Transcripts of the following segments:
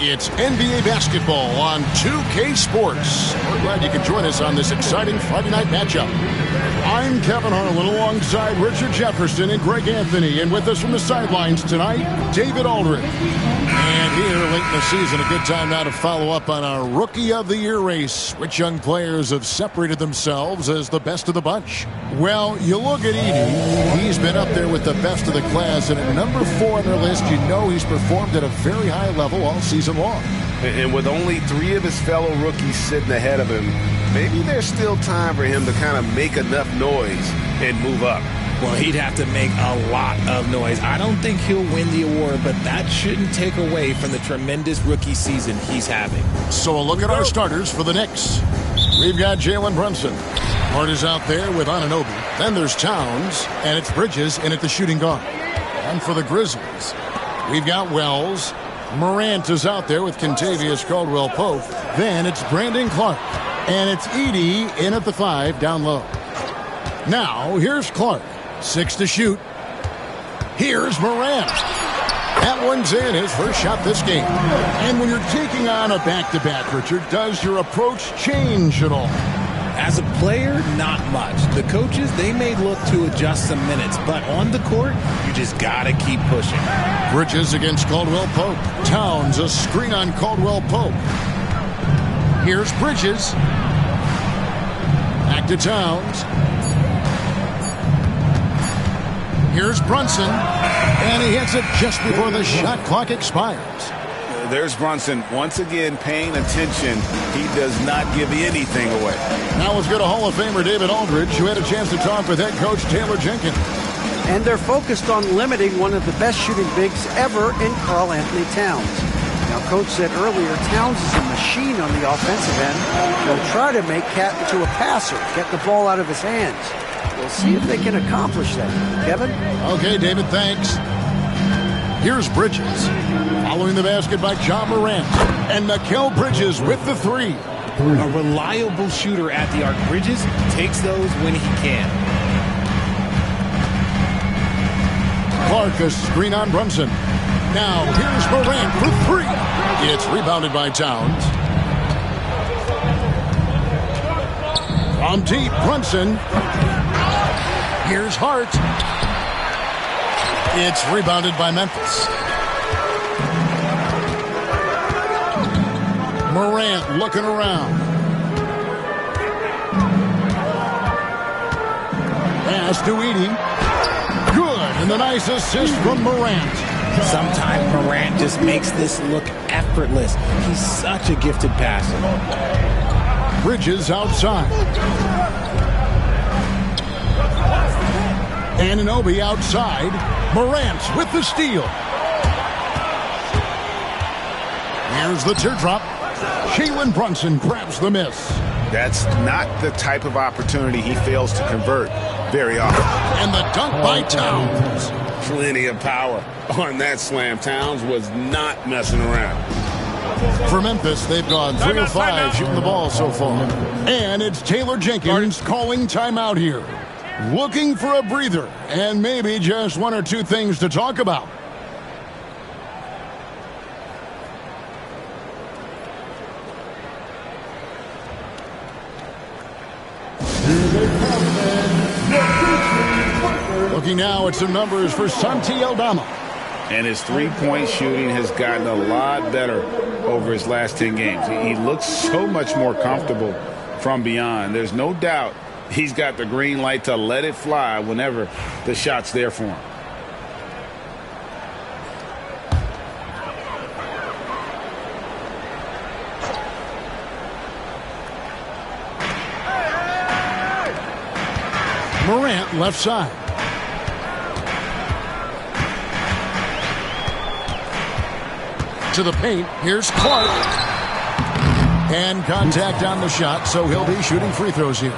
It's NBA basketball on 2K Sports. We're glad you can join us on this exciting Friday night matchup. I'm Kevin Harlan alongside Richard Jefferson and Greg Anthony. And with us from the sidelines tonight, David Aldridge. And here late in the season, a good time now to follow up on our Rookie of the Year race. Which young players have separated themselves as the best of the bunch? Well, you look at Edey. He's been up there with the best of the class. And at number 4 on their list, you know he's performed at a very high level all season long. And with only 3 of his fellow rookies sitting ahead of him, maybe there's still time for him to kind of make enough noise and move up. Well, he'd have to make a lot of noise. I don't think he'll win the award, but that shouldn't take away from the tremendous rookie season he's having. So a look at our starters for the Knicks. We've got Jalen Brunson. Hart is out there with Anunoby. Then there's Towns, and it's Bridges in at the shooting guard. And for the Grizzlies, we've got Wells. Morant is out there with Kentavious Caldwell-Pope. Then it's Brandon Clark. And it's Edey in at the 5 down low. Now, here's Clark. 6 to shoot. Here's Morant. That one's in, his first shot this game. And when you're taking on a back-to-back, Richard, does your approach change at all? As a player, not much. The coaches, they may look to adjust some minutes, but on the court, you just got to keep pushing. Bridges against Caldwell-Pope. Towns, a screen on Caldwell-Pope. Here's Bridges. Back to Towns. Here's Brunson. And he hits it just before the shot clock expires. There's Brunson once again paying attention. He does not give anything away. Now let's go to Hall of Famer David Aldridge, who had a chance to talk with head coach Taylor Jenkins. And they're focused on limiting one of the best shooting bigs ever in Karl Anthony Towns. Now, Coach said earlier, Towns is a machine on the offensive end. They'll try to make Cat into a passer, get the ball out of his hands. We'll see if they can accomplish that. Kevin? Okay, David, thanks. Here's Bridges. Following the basket by John Morant. And Mikal Bridges with the 3. A reliable shooter at the arc. Bridges takes those when he can. Clark, a screen on Brunson. Now, here's Morant for 3. It's rebounded by Towns. From deep, Brunson. Here's Hart. It's rebounded by Memphis. Morant looking around. Pass to Edey. Good, and the nice assist from Morant. Sometimes Morant just makes this look effortless. He's such a gifted passer. Bridges outside. Anunoby outside. Morant with the steal. Here's the teardrop. Jalen Brunson grabs the miss. That's not the type of opportunity he fails to convert very often. And the dunk by Towns. Plenty of power on that slam. Towns was not messing around. For Memphis, they've gone 3 of 5 shooting the ball so far. And it's Taylor Jenkins calling timeout here. Looking for a breather and maybe just 1 or 2 things to talk about. Looking now at some numbers for Santi Aldama. And his three-point shooting has gotten a lot better over his last 10 games. He looks so much more comfortable from beyond. There's no doubt he's got the green light to let it fly whenever the shot's there for him. Morant left side. To the paint. Here's Clark. And contact on the shot, so he'll be shooting free throws here.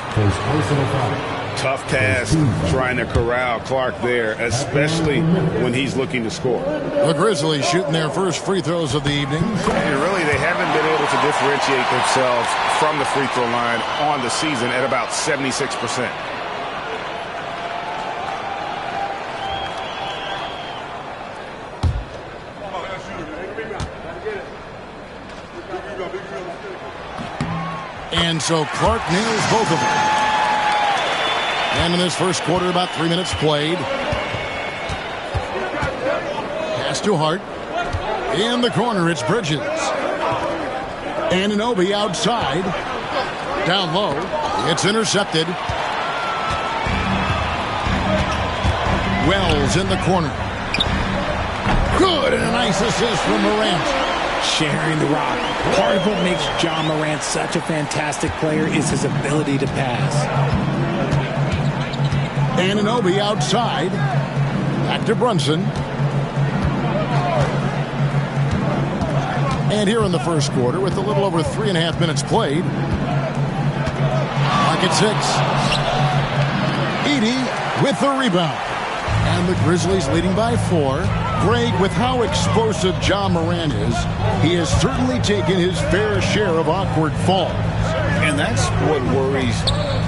Tough task trying to corral Clark there, especially when he's looking to score. The Grizzlies shooting their first free throws of the evening. And really, they haven't been able to differentiate themselves from the free throw line on the season at about 76%. And so Clark nails both of them. And in this first quarter, about 3 minutes played. Pass to Hart. In the corner, it's Bridges. Anunoby outside. Down low. It's intercepted. Wells in the corner. Good, and a nice assist from Morant. Sharing the rock. Part of what makes John Morant such a fantastic player is his ability to pass. Anunoby outside. Back to Brunson. And here in the first quarter, with a little over 3.5 minutes played. Clock at 6. Edey with the rebound. And the Grizzlies leading by 4. Greg, with how explosive John Morant is, he has certainly taken his fair share of awkward falls. And that's what worries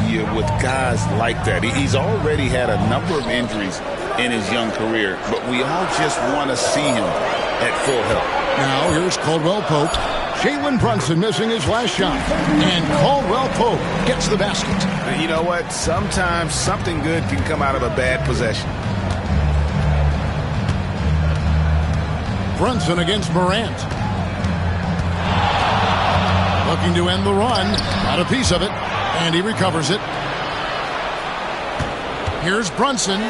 you with guys like that. He's already had a number of injuries in his young career, but we all just want to see him at full health. Now here's Caldwell Pope. Jalen Brunson missing his last shot. And Caldwell Pope gets the basket. You know what? Sometimes something good can come out of a bad possession. Brunson against Morant. Looking to end the run. Got a piece of it. And he recovers it. Here's Brunson.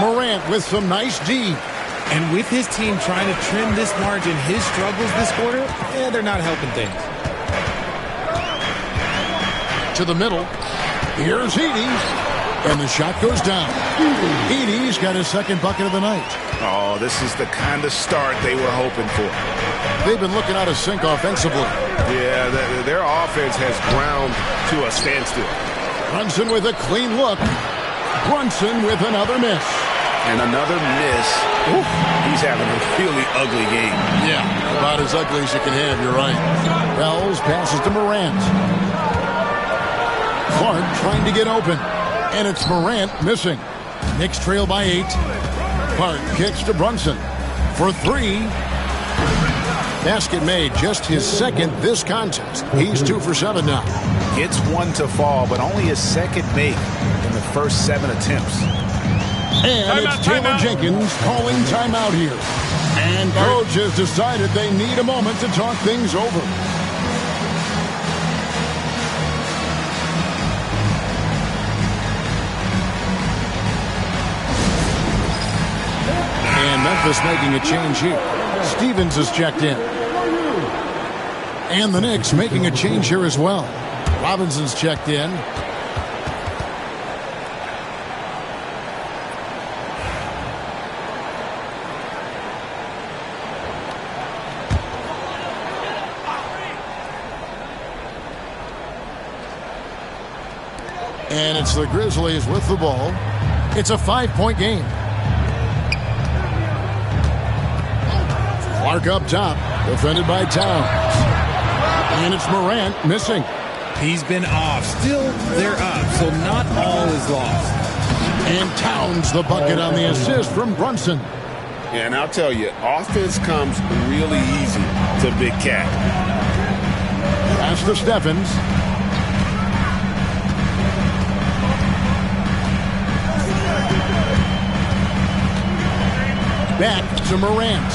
Morant with some nice D. And with his team trying to trim this margin, his struggles this quarter, they're not helping things. To the middle. Here's Edey. And the shot goes down. Edey's got his second bucket of the night. Oh, this is the kind of start they were hoping for. They've been looking out of sync offensively. Yeah, their offense has ground to a standstill. Brunson with a clean look. Brunson with another miss. And another miss. Oof, he's having a really ugly game. Yeah, about as ugly as you can have, you're right. Wells passes to Morant. Clark trying to get open. And it's Morant missing. Knicks trail by 8. Clark kicks to Brunson for 3. Basket made, just his second this contest. He's 2 for 7 now. Gets one to fall, but only his second make in the first 7 attempts. And it's Taylor Jenkins calling timeout here. And coach has decided they need a moment to talk things over. And Memphis making a change here. Stevens is checked in. And the Knicks making a change here as well. Robinson's checked in. And it's the Grizzlies with the ball. It's a 5-point game. Clark up top, defended by Towns. And it's Morant missing. He's been off. Still, they're up, so not all is lost. And Towns the bucket on the assist from Brunson. And I'll tell you, offense comes really easy to Big Cat. Pass to Stephens. Back to Morant.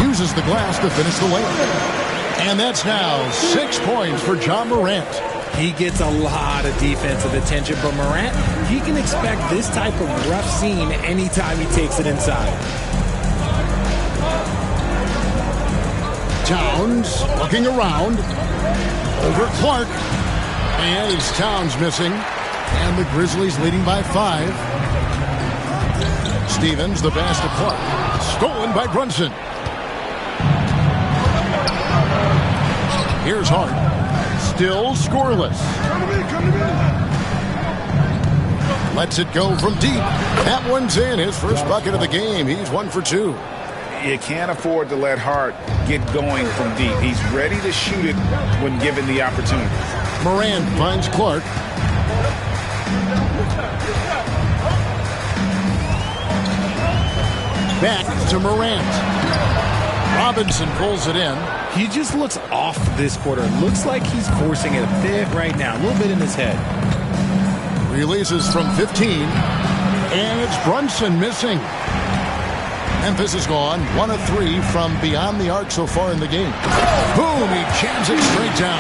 Uses the glass to finish the layup. And that's now 6 points for John Morant. He gets a lot of defensive attention, but Morant, he can expect this type of rough scene anytime he takes it inside. Towns looking around. Over Clark. And it's Towns missing. And the Grizzlies leading by 5. Stevens, the pass to Clark. Stolen by Brunson. Here's Hart. Still scoreless. Lets it go from deep. That one's in. His first bucket of the game. He's 1 for 2. You can't afford to let Hart get going from deep. He's ready to shoot it when given the opportunity. Morant finds Clark. Back to Morant. Robinson pulls it in. He just looks off this quarter. Looks like he's forcing it a bit right now. A little bit in his head. Releases from 15. And it's Brunson missing. Memphis is gone 1 of 3 from beyond the arc so far in the game. Boom, he jams it straight down.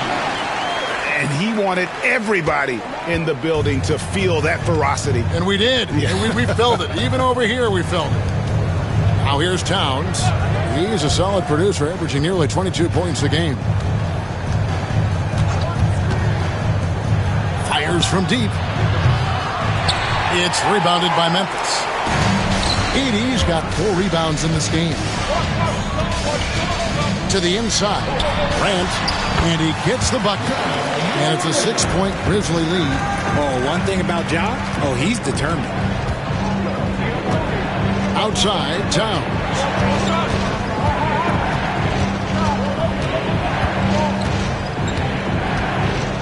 And he wanted everybody in the building to feel that ferocity. And we did. Yeah. And we felt it. Even over here we felt it. Now here's Towns. He's a solid producer, averaging nearly 22 points a game. Fires from deep. It's rebounded by Memphis. Edey's got 4 rebounds in this game. To the inside. Grant. And he gets the bucket. And it's a 6-point Grizzly lead. Oh, one thing about Ja? Oh, he's determined. Outside, Towns.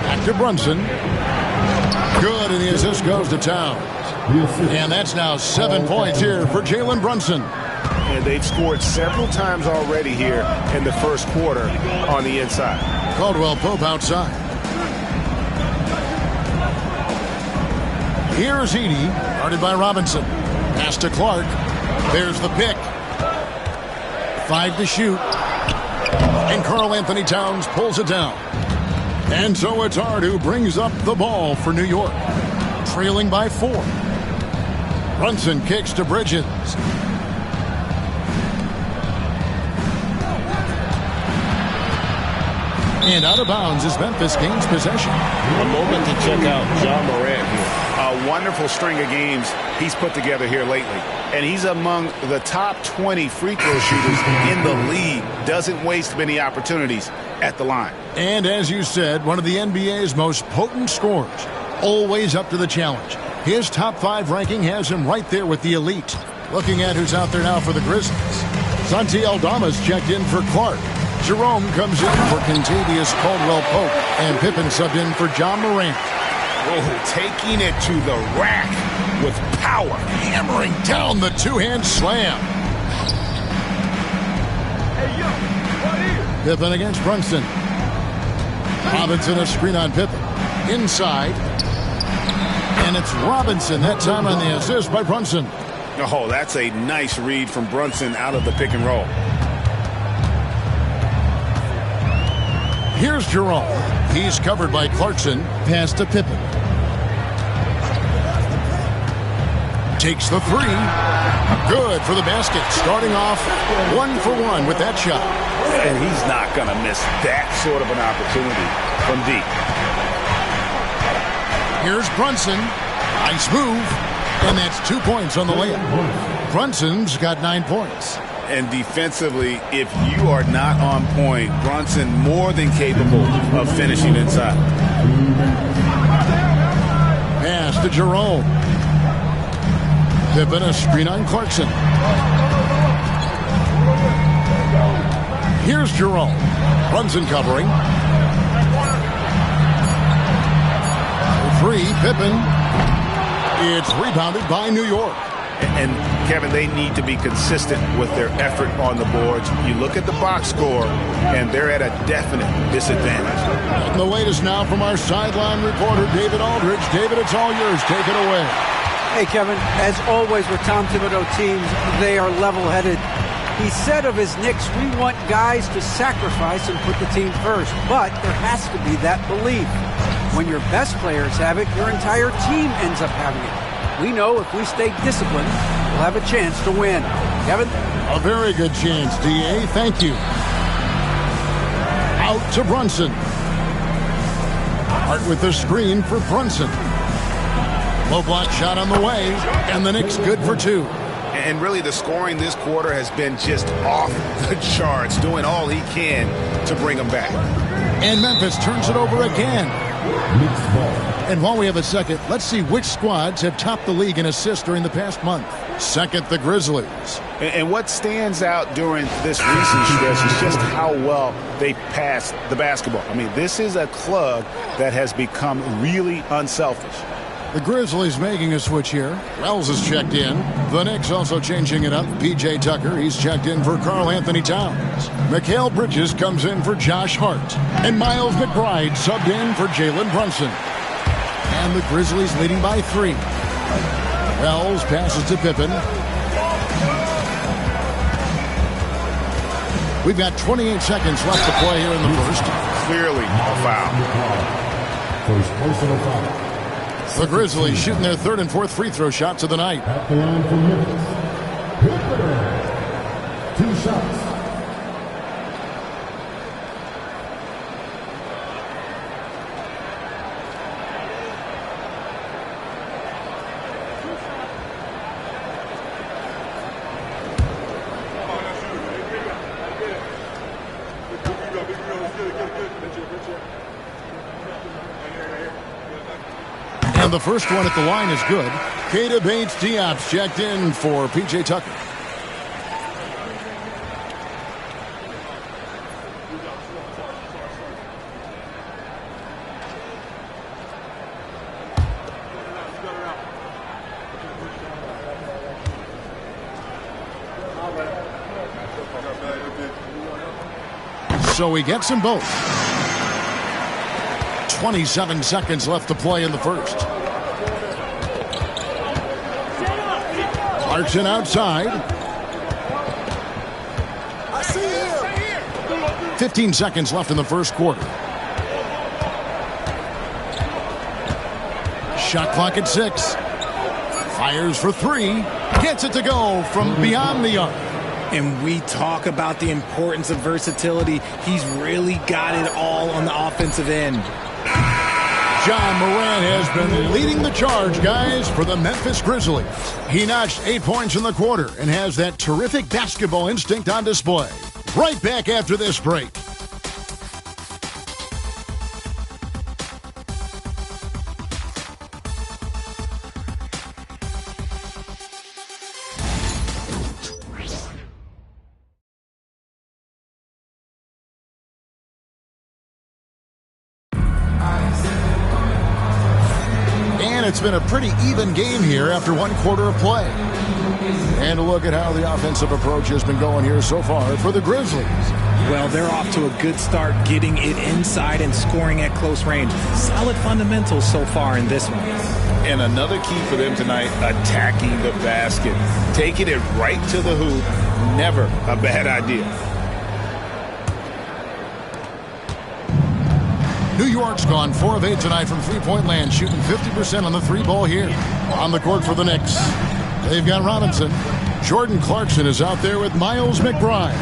Back to Brunson. Good, and the assist goes to Towns. And that's now 7 points here for Jalen Brunson. And they've scored several times already here in the first quarter on the inside. Caldwell Pope outside. Here's Edey, guarded by Robinson. Pass to Clark. There's the pick. 5 to shoot. And Karl Anthony Towns pulls it down. And so it's Hart who brings up the ball for New York. Trailing by 4. Brunson kicks to Bridges. And out of bounds as Memphis gains possession. A moment to check out Ja Morant here. A wonderful string of games he's put together here lately. And he's among the top 20 free throw shooters in the league. Doesn't waste many opportunities at the line. And as you said, one of the NBA's most potent scorers. Always up to the challenge. His top 5 ranking has him right there with the elite. Looking at who's out there now for the Grizzlies. Santi Aldama's checked in for Clark. Jerome comes in for Kentavious Caldwell-Pope. And Pippen subbed in for Ja Morant. Oh, taking it to the rack with power. Hammering down the two-hand slam. Pippen against Brunson. Robinson a screen on Pippen. Inside. And it's Robinson, that time on the assist by Brunson. Oh, that's a nice read from Brunson out of the pick and roll. Here's Jerome. He's covered by Clarkson. Pass to Pippen. Takes the 3. Good for the basket. Starting off 1 for 1 with that shot. And he's not going to miss that sort of an opportunity from deep. Here's Brunson. Nice move. And that's 2 points on the layup. Brunson's got 9 points. And defensively, if you are not on point, Brunson more than capable of finishing inside. Pass to Jerome. Pippen a screen on Clarkson. Here's Jerome. Brunson covering. 3, Pippen. It's rebounded by New York. And Kevin, they need to be consistent with their effort on the boards. You look at the box score, and they're at a definite disadvantage. And the latest now from our sideline reporter, David Aldridge. David, it's all yours. Take it away. Hey, Kevin, as always with Tom Thibodeau teams, they are level-headed. He said of his Knicks, we want guys to sacrifice and put the team first. But there has to be that belief. When your best players have it, your entire team ends up having it. We know if we stay disciplined, we'll have a chance to win. Kevin? A very good chance, D.A. Thank you. Out to Brunson. Hart with the screen for Brunson. Low block shot on the way, and the Knicks good for 2. And really the scoring this quarter has been just off the charts, doing all he can to bring them back. And Memphis turns it over again. And while we have a second, let's see which squads have topped the league in assists during the past month. Second, the Grizzlies. And what stands out during this recent stretch is just how well they pass the basketball. I mean, this is a club that has become really unselfish. The Grizzlies making a switch here. Wells is checked in. The Knicks also changing it up. P.J. Tucker, he's checked in for Karl Anthony Towns. Mikal Bridges comes in for Josh Hart. And Miles McBride subbed in for Jalen Brunson. And the Grizzlies leading by 3. Wells passes to Pippen. We've got 28 seconds left to play here in the first. Clearly a foul. First personal foul. The Grizzlies shooting their 3rd and 4th free throw shots of the night. At the line for Memphis. Pippen. 2 shots. And the first one at the line is good. Keita Bates-Diop's checked in for P.J. Tucker. So he gets them both. 27 seconds left to play in the first. Clarkson outside. 15 seconds left in the first quarter. Shot clock at 6. Fires for 3. Gets it to go from beyond the arc. And we talk about the importance of versatility. He's really got it all on the offensive end. John Moran has been leading the charge, guys, for the Memphis Grizzlies. He notched 8 points in the quarter and has that terrific basketball instinct on display. Right back after this break. It's been a pretty even game here after 1 quarter of play. And a look at how the offensive approach has been going here so far for the Grizzlies. Well, they're off to a good start getting it inside and scoring at close range. Solid fundamentals so far in this one. And another key for them tonight, attacking the basket. Taking it right to the hoop, never a bad idea. New York's gone 4 of 8 tonight from three-point land, shooting 50% on the 3-ball here. On the court for the Knicks, they've got Robinson. Jordan Clarkson is out there with Miles McBride.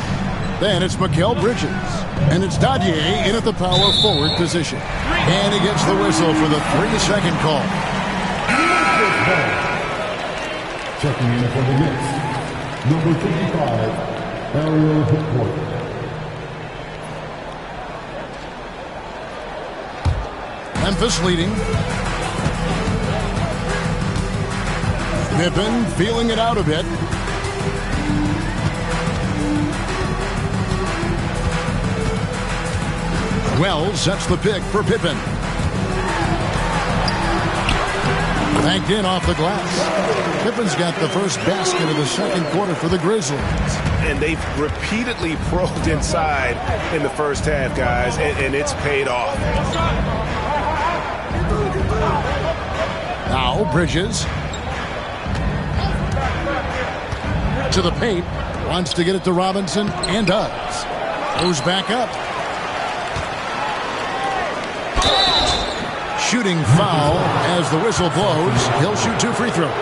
Then it's Mikal Bridges. And it's Dadier in at the power forward position. And he gets the whistle for the 3-second call. Checking in for the Knicks, number 55, Ariel Hickworth. Memphis leading. Pippen feeling it out a bit. Wells sets the pick for Pippen. Banked in off the glass. Pippen's got the first basket of the second quarter for the Grizzlies. And they've repeatedly probed inside in the first half, guys, and it's paid off. Now Bridges to the paint, wants to get it to Robinson and does. Goes back up. Shooting foul as the whistle blows. He'll shoot 2 free throws.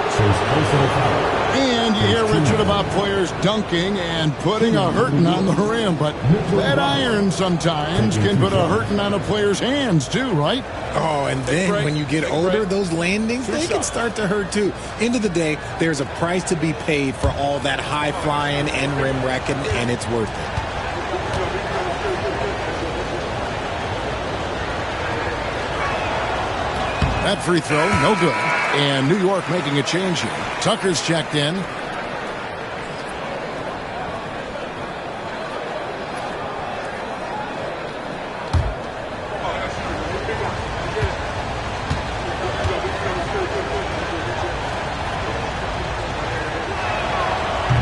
And you hear Richard about players dunking and putting a hurting on the rim, but that iron sometimes can put a hurting on a player's hands too, right? Oh, and then when you get older, those landings, they can start to hurt too. End of the day, there's a price to be paid for all that high flying and rim wrecking, and it's worth it. That free throw, no good. And New York making a change here. Tucker's checked in.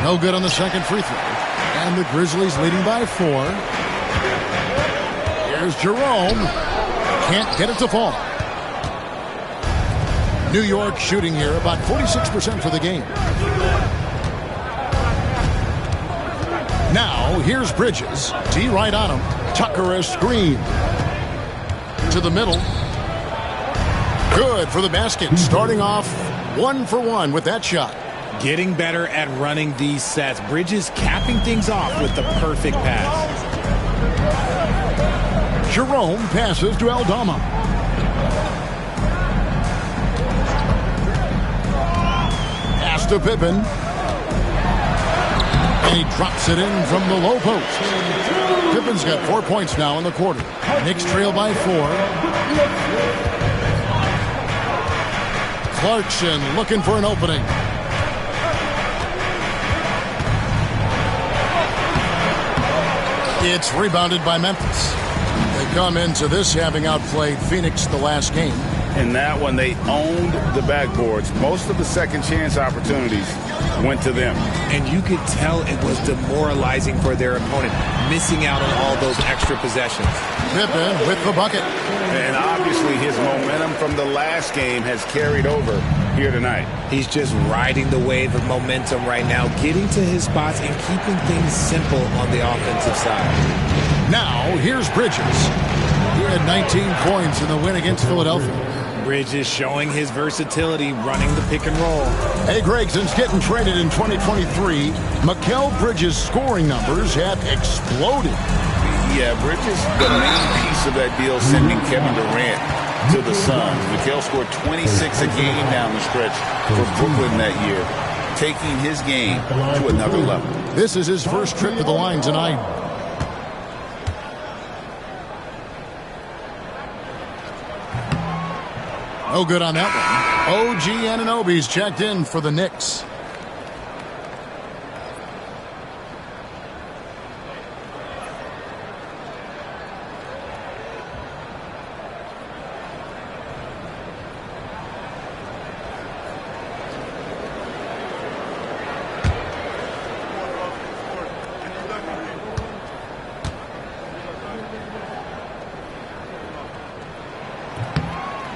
No good on the second free throw. And the Grizzlies leading by 4. Here's Jerome. Can't get it to fall. New York shooting here about 46% for the game. Now, here's Bridges. T right on him. Tucker a screen. To the middle. Good for the basket. Starting off 1 for 1 with that shot. Getting better at running these sets. Bridges capping things off with the perfect pass. Jerome passes to Aldama. Pass to Pippen. And he drops it in from the low post. Pippen's got 4 points now in the quarter. Knicks trail by 4. Clarkson looking for an opening. It's rebounded by Memphis. They come into this having outplayed Phoenix the last game. In that one, they owned the backboards. Most of the second chance opportunities went to them. And you could tell it was demoralizing for their opponent, missing out on all those extra possessions. Pippen with the bucket. And obviously his momentum from the last game has carried over here tonight. He's just riding the wave of momentum right now, getting to his spots and keeping things simple on the offensive side. Now, here's Bridges. He had 19 points in the win against Philadelphia. Bridges showing his versatility, running the pick and roll. Hey, Greg, since getting traded in 2023, Mikal Bridges' scoring numbers have exploded. Yeah, Bridges, the main piece of that deal, sending Kevin Durant to the Suns. Mikal scored 26 a game down the stretch for Brooklyn that year, taking his game to another level. This is his first trip to the line tonight. No good on that one. OG Anunoby's checked in for the Knicks.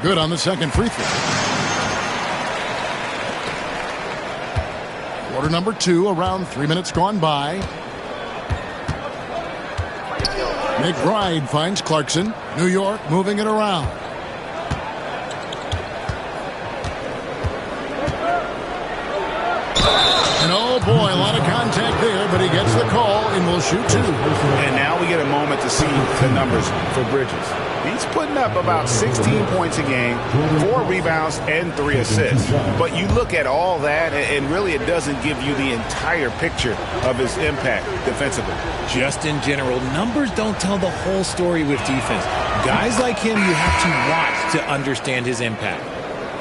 Good on the second free throw. Quarter number 2, around 3 minutes gone by. McBride finds Clarkson. New York moving it around. And oh boy, a lot of contact there, but he gets the call and will shoot 2. And now we get a moment to see the numbers for Bridges. He's putting up about 16 points a game, 4 rebounds, and 3 assists. But you look at all that, and really it doesn't give you the entire picture of his impact defensively. Just in general, numbers don't tell the whole story with defense. Guys like him, you have to watch to understand his impact.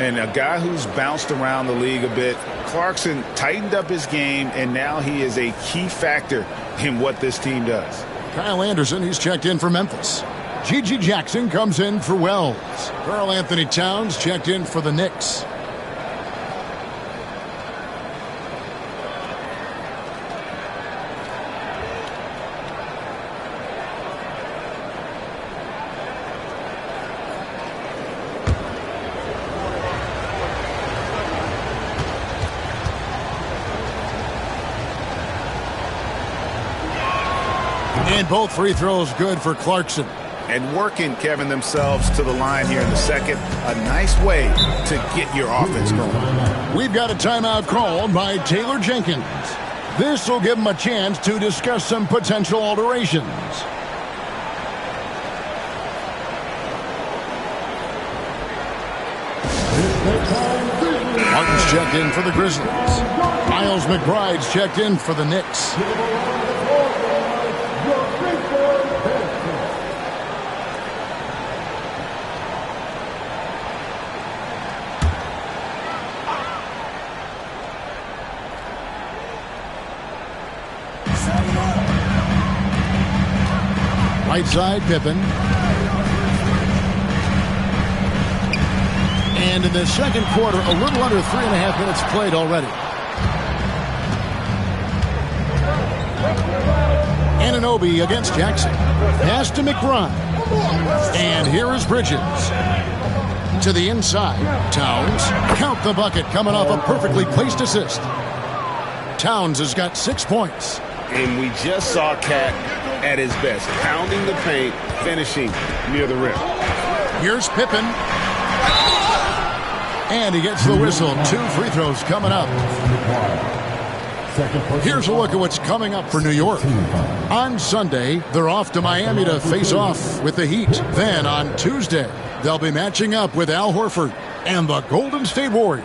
And a guy who's bounced around the league a bit, Clarkson tightened up his game, and now he is a key factor in what this team does. Kyle Anderson, he's checked in for Memphis. Gigi Jackson comes in for Wells. Karl Anthony Towns checked in for the Knicks. And both free throws good for Clarkson. And working, Kevin, themselves to the line here in the second. A nice way to get your offense going. We've got a timeout called by Taylor Jenkins. This will give him a chance to discuss some potential alterations. Martin's checked in for the Grizzlies. Miles McBride's checked in for the Knicks. Right side, Pippen. And in the second quarter, a little under 3.5 minutes played already. Anunoby against Jackson. Pass to McBride. And here is Bridges. To the inside. Towns. Count the bucket coming off a perfectly placed assist. Towns has got 6 points. And we just saw Cat at his best. Pounding the paint, finishing near the rim. Here's Pippen. And he gets the whistle. 2 free throws coming up. Here's a look at what's coming up for New York. On Sunday, they're off to Miami to face off with the Heat. Then on Tuesday, they'll be matching up with Al Horford and the Golden State Warriors.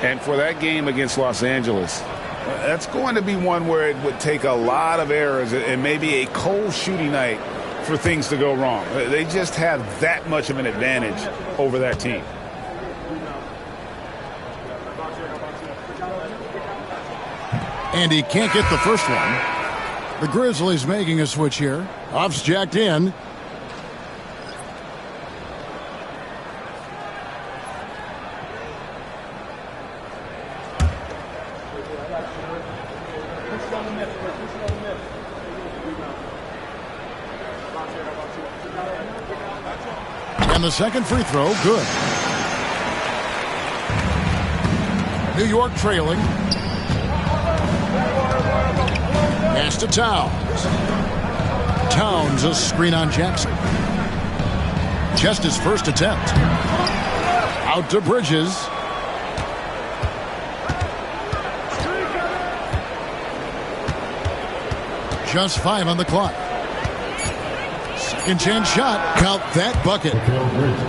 And for that game against Los Angeles, that's going to be one where it would take a lot of errors and maybe a cold shooting night for things to go wrong. They just have that much of an advantage over that team. And he can't get the first one. The Grizzlies making a switch here. Off's jacked in. And the second free throw, good. New York trailing. Pass to Towns. Towns, a screen on Jackson. Just his first attempt. Out to Bridges. Just 5 on the clock. Second chance shot. Count that bucket.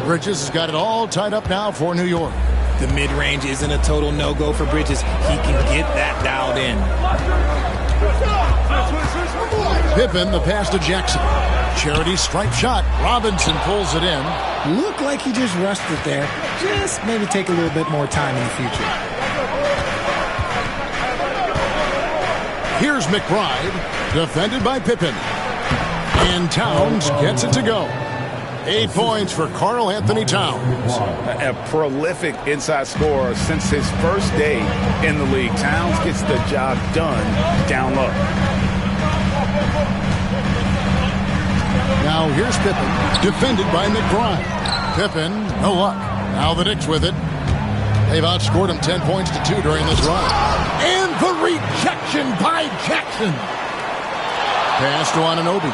Bridges has got it all tied up now for New York. The mid-range isn't a total no-go for Bridges. He can get that dialed in. Pippen, the pass to Jackson. Charity stripe shot. Robinson pulls it in. Looked like he just rushed it there. Just maybe take a little bit more time in the future. Here's McBride, defended by Pippen. And Towns gets it to go. 8 points for Karl Anthony Towns. A prolific inside scorer since his first day in the league. Towns gets the job done down low. Now here's Pippen, defended by McBride. Pippen, no luck. Now the Knicks with it. They've outscored him 10 points to 2 during this run. And the rejection by Jackson. Pass to Anunoby.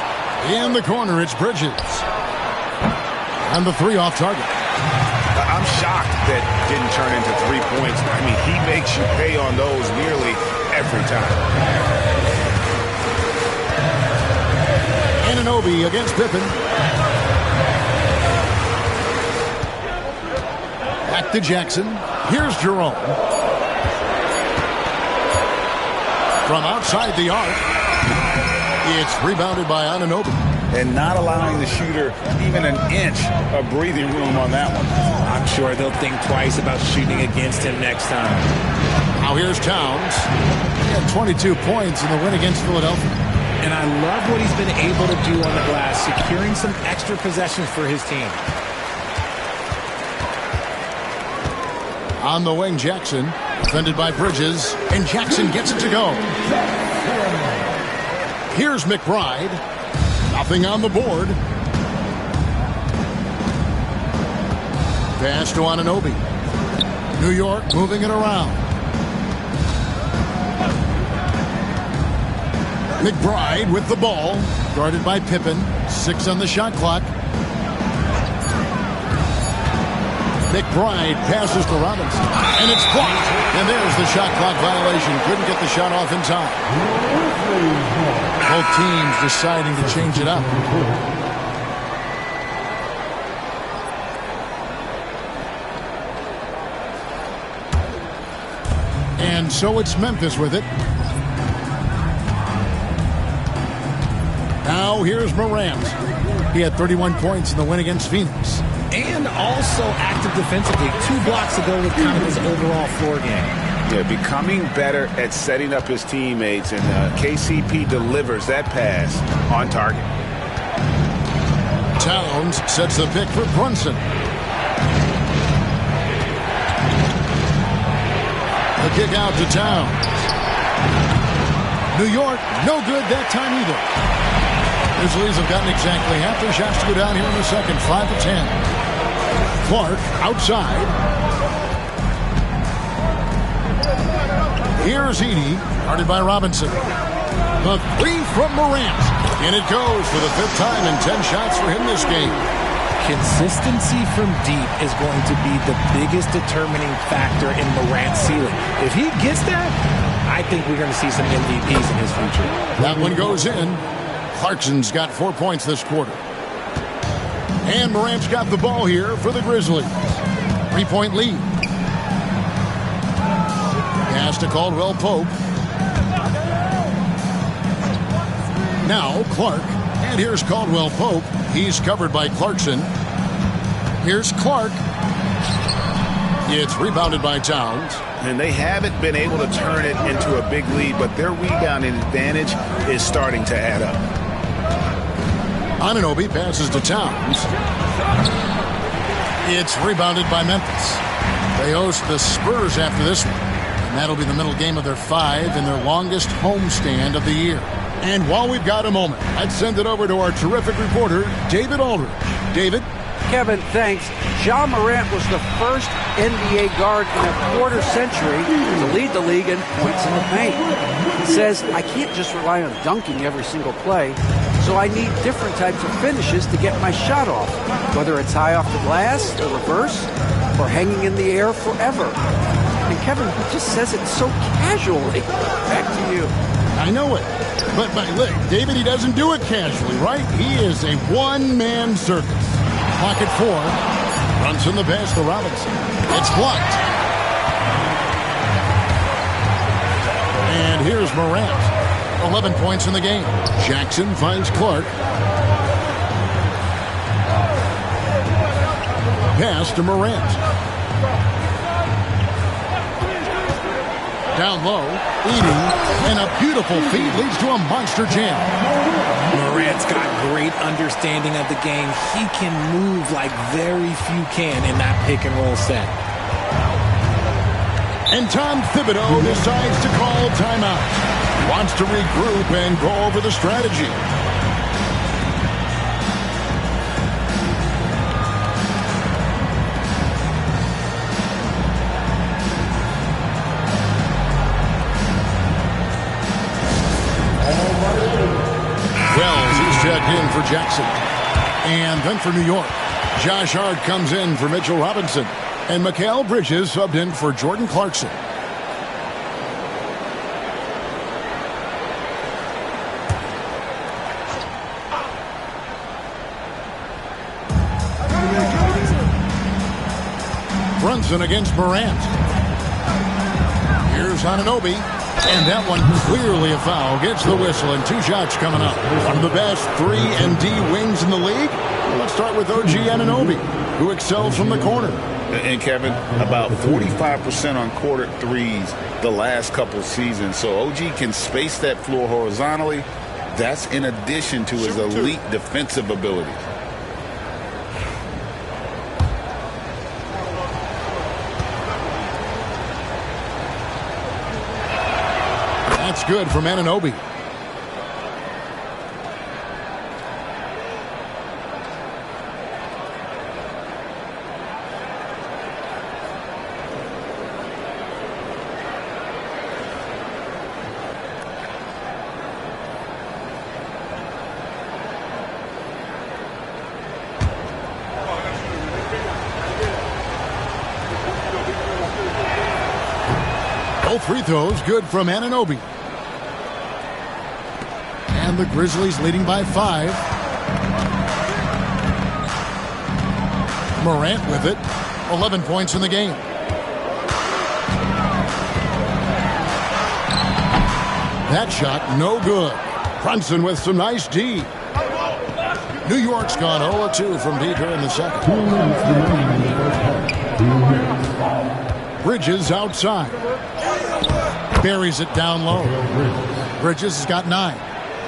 In the corner, it's Bridges. And the 3 off target. I'm shocked that didn't turn into 3 points. I mean, he makes you pay on those nearly every time. Anunoby against Pippen. Back to Jackson. Here's Jerome. From outside the arc. It's rebounded by Anunoby. And not allowing the shooter even an inch of breathing room on that one. I'm sure they'll think twice about shooting against him next time. Now here's Towns. He had 22 points in the win against Philadelphia. And I love what he's been able to do on the glass, securing some extra possessions for his team. On the wing, Jackson, defended by Bridges, and Jackson gets it to go. Here's McBride. Nothing on the board. Pass to Anunoby. New York moving it around. McBride with the ball. Guarded by Pippen. 6 on the shot clock. McBride passes to Robinson. And it's blocked. And there's the shot clock violation. Couldn't get the shot off in time. Both teams deciding to change it up. And so it's Memphis with it. Now here's Morant. He had 31 points in the win against Phoenix. And also active defensively. 2 blocks to go with kind of his overall floor game. Yeah, becoming better at setting up his teammates, and KCP delivers that pass on target. Towns sets the pick for Brunson. The kick out to Towns. New York, no good that time either. Grizzlies have gotten exactly half their shots to go down here in the second, 5 to 10. Clark outside. Here's Edey, guarded by Robinson. The three from Morant. And it goes for the 5th time in 10 shots for him this game. Consistency from deep is going to be the biggest determining factor in Morant's ceiling. If he gets that, I think we're going to see some MVPs in his future. That one goes in. Clarkson's got 4 points this quarter. And Morant's got the ball here for the Grizzlies. 3-point lead. Pass to Caldwell Pope. Now Clark. And here's Caldwell Pope. He's covered by Clarkson. Here's Clark. It's rebounded by Towns. And they haven't been able to turn it into a big lead, but their rebounding advantage is starting to add up. Anunoby passes to Towns. It's rebounded by Memphis. They host the Spurs after this one. And that'll be the middle game of their 5 in their longest homestand of the year. And while we've got a moment, let's send it over to our terrific reporter, David Aldridge. David? Kevin, thanks. Ja Morant was the first NBA guard in a quarter century to lead the league in points in the paint. He says, I can't just rely on dunking every single play, so I need different types of finishes to get my shot off, whether it's high off the glass, the reverse, or hanging in the air forever. And Kevin, he just says it so casually. Back to you. I know it. But look, David, he doesn't do it casually, right? He is a one-man circus. Pocket 4. Brunson the pass to Robinson. It's blocked. And here's Morant. 11 points in the game. Jackson finds Clark. Pass to Morant. Down low, Edey, and a beautiful feed leads to a monster jam. Morant's got great understanding of the game. He can move like very few can in that pick and roll set. And Tom Thibodeau decides to call timeout. He wants to regroup and go over the strategy. Checked in for Jackson. And then for New York, Josh Hart comes in for Mitchell Robinson. And Mikal Bridges subbed in for Jordan Clarkson. Brunson against Morant. Here's Anunoby. And that one clearly a foul. Gets the whistle and 2 shots coming up. One of the best 3 and D wings in the league. Let's start with OG Anunoby, who excels from the corner. And Kevin, about 45% on quarter threes the last couple seasons. So OG can space that floor horizontally. That's in addition to his elite defensive abilities. That's good from Anunoby. Both free throws good from Anunoby. And the Grizzlies leading by 5. Morant with it. 11 points in the game. That shot no good. Brunson with some nice D. New York's gone 0-2 from deep here in the second. Bridges outside. Buries it down low. Bridges has got 9.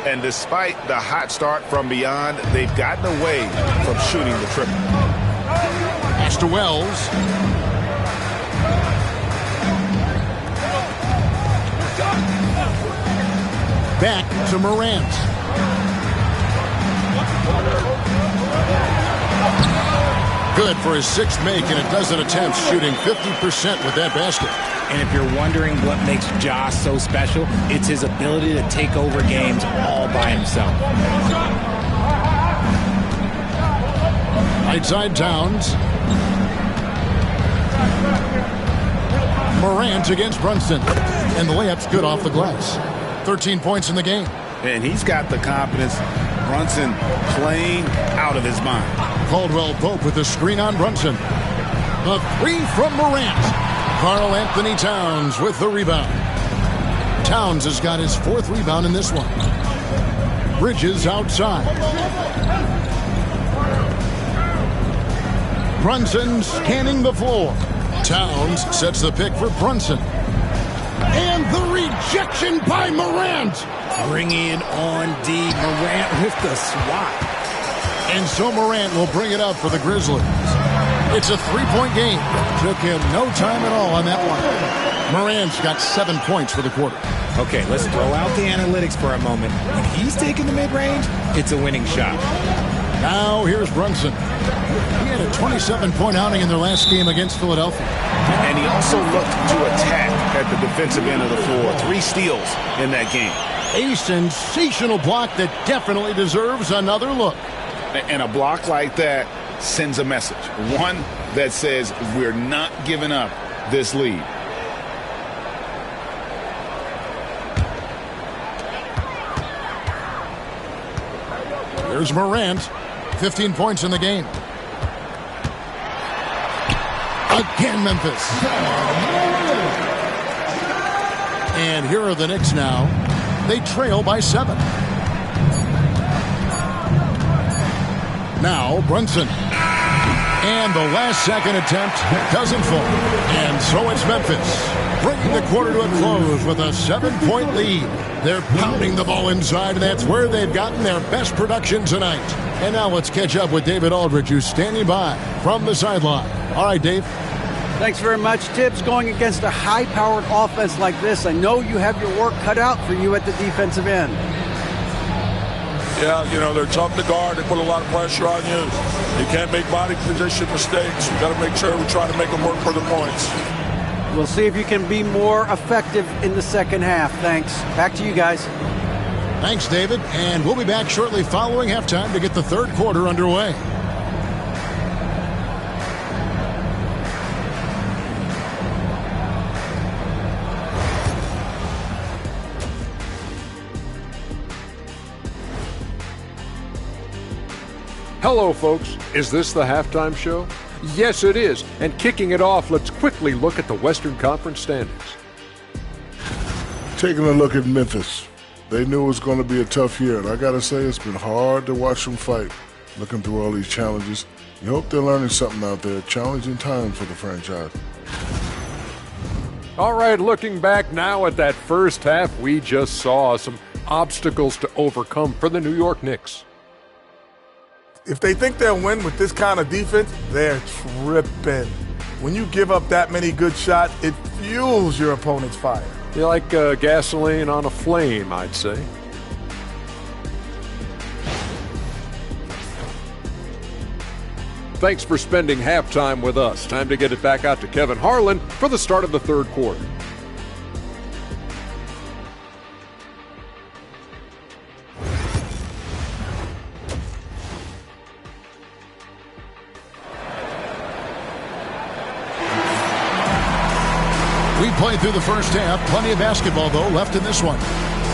And despite the hot start from beyond, they've gotten away from shooting the triple. Pass to Wells. to Morant. Good for his sixth make in a dozen attempts, shooting 50% with that basket. And if you're wondering what makes Josh so special, it's his ability to take over games all by himself. Right side Towns. Morant against Brunson. And the layup's good off the glass. 13 points in the game. And he's got the confidence. Brunson playing out of his mind. Caldwell Pope with the screen on Brunson. The three from Morant. Karl Anthony Towns with the rebound. Towns has got his fourth rebound in this one. Bridges outside. Brunson scanning the floor. Towns sets the pick for Brunson. And the rejection by Morant. Bringing it on D. Morant with the swat. And so Morant will bring it up for the Grizzlies. It's a three-point game. Took him no time at all on that one. Morant's got 7 points for the quarter. Okay, let's throw out the analytics for a moment. When he's taking the mid-range, it's a winning shot. Now here's Brunson. He had a 27-point outing in their last game against Philadelphia. And he also looked to attack at the defensive end of the floor. 3 steals in that game. A sensational block that definitely deserves another look. And a block like that sends a message. One that says we're not giving up this lead. There's Morant. 15 points in the game. Again, Memphis. And here are the Knicks now. They trail by 7. Now Brunson. And the last second attempt doesn't fall. And so it's Memphis, bringing the quarter to a close with a 7-point lead. They're pounding the ball inside, and that's where they've gotten their best production tonight. And now let's catch up with David Aldridge, who's standing by from the sideline. All right, Dave. Thanks very much, Tibbs. Going against a high-powered offense like this, I know you have your work cut out for you at the defensive end. Yeah, you know, they're tough to guard. They put a lot of pressure on you. You can't make body position mistakes. You got to make sure we try to make them work for the points. We'll see if you can be more effective in the second half. Thanks. Back to you guys. Thanks, David. And we'll be back shortly following halftime to get the third quarter underway. Hello, folks. Is this the halftime show? Yes, it is. And kicking it off, let's quickly look at the Western Conference standings. Taking a look at Memphis. They knew it was going to be a tough year, and I got to say it's been hard to watch them fight, looking through all these challenges. You hope they're learning something out there. Challenging times for the franchise. All right, looking back now at that first half, we just saw some obstacles to overcome for the New York Knicks. If they think they'll win with this kind of defense, they're tripping. When you give up that many good shots, it fuels your opponent's fire. You're like gasoline on a flame, I'd say. Thanks for spending halftime with us. Time to get it back out to Kevin Harlan for the start of the third quarter. We played through the first half. Plenty of basketball, though, left in this one.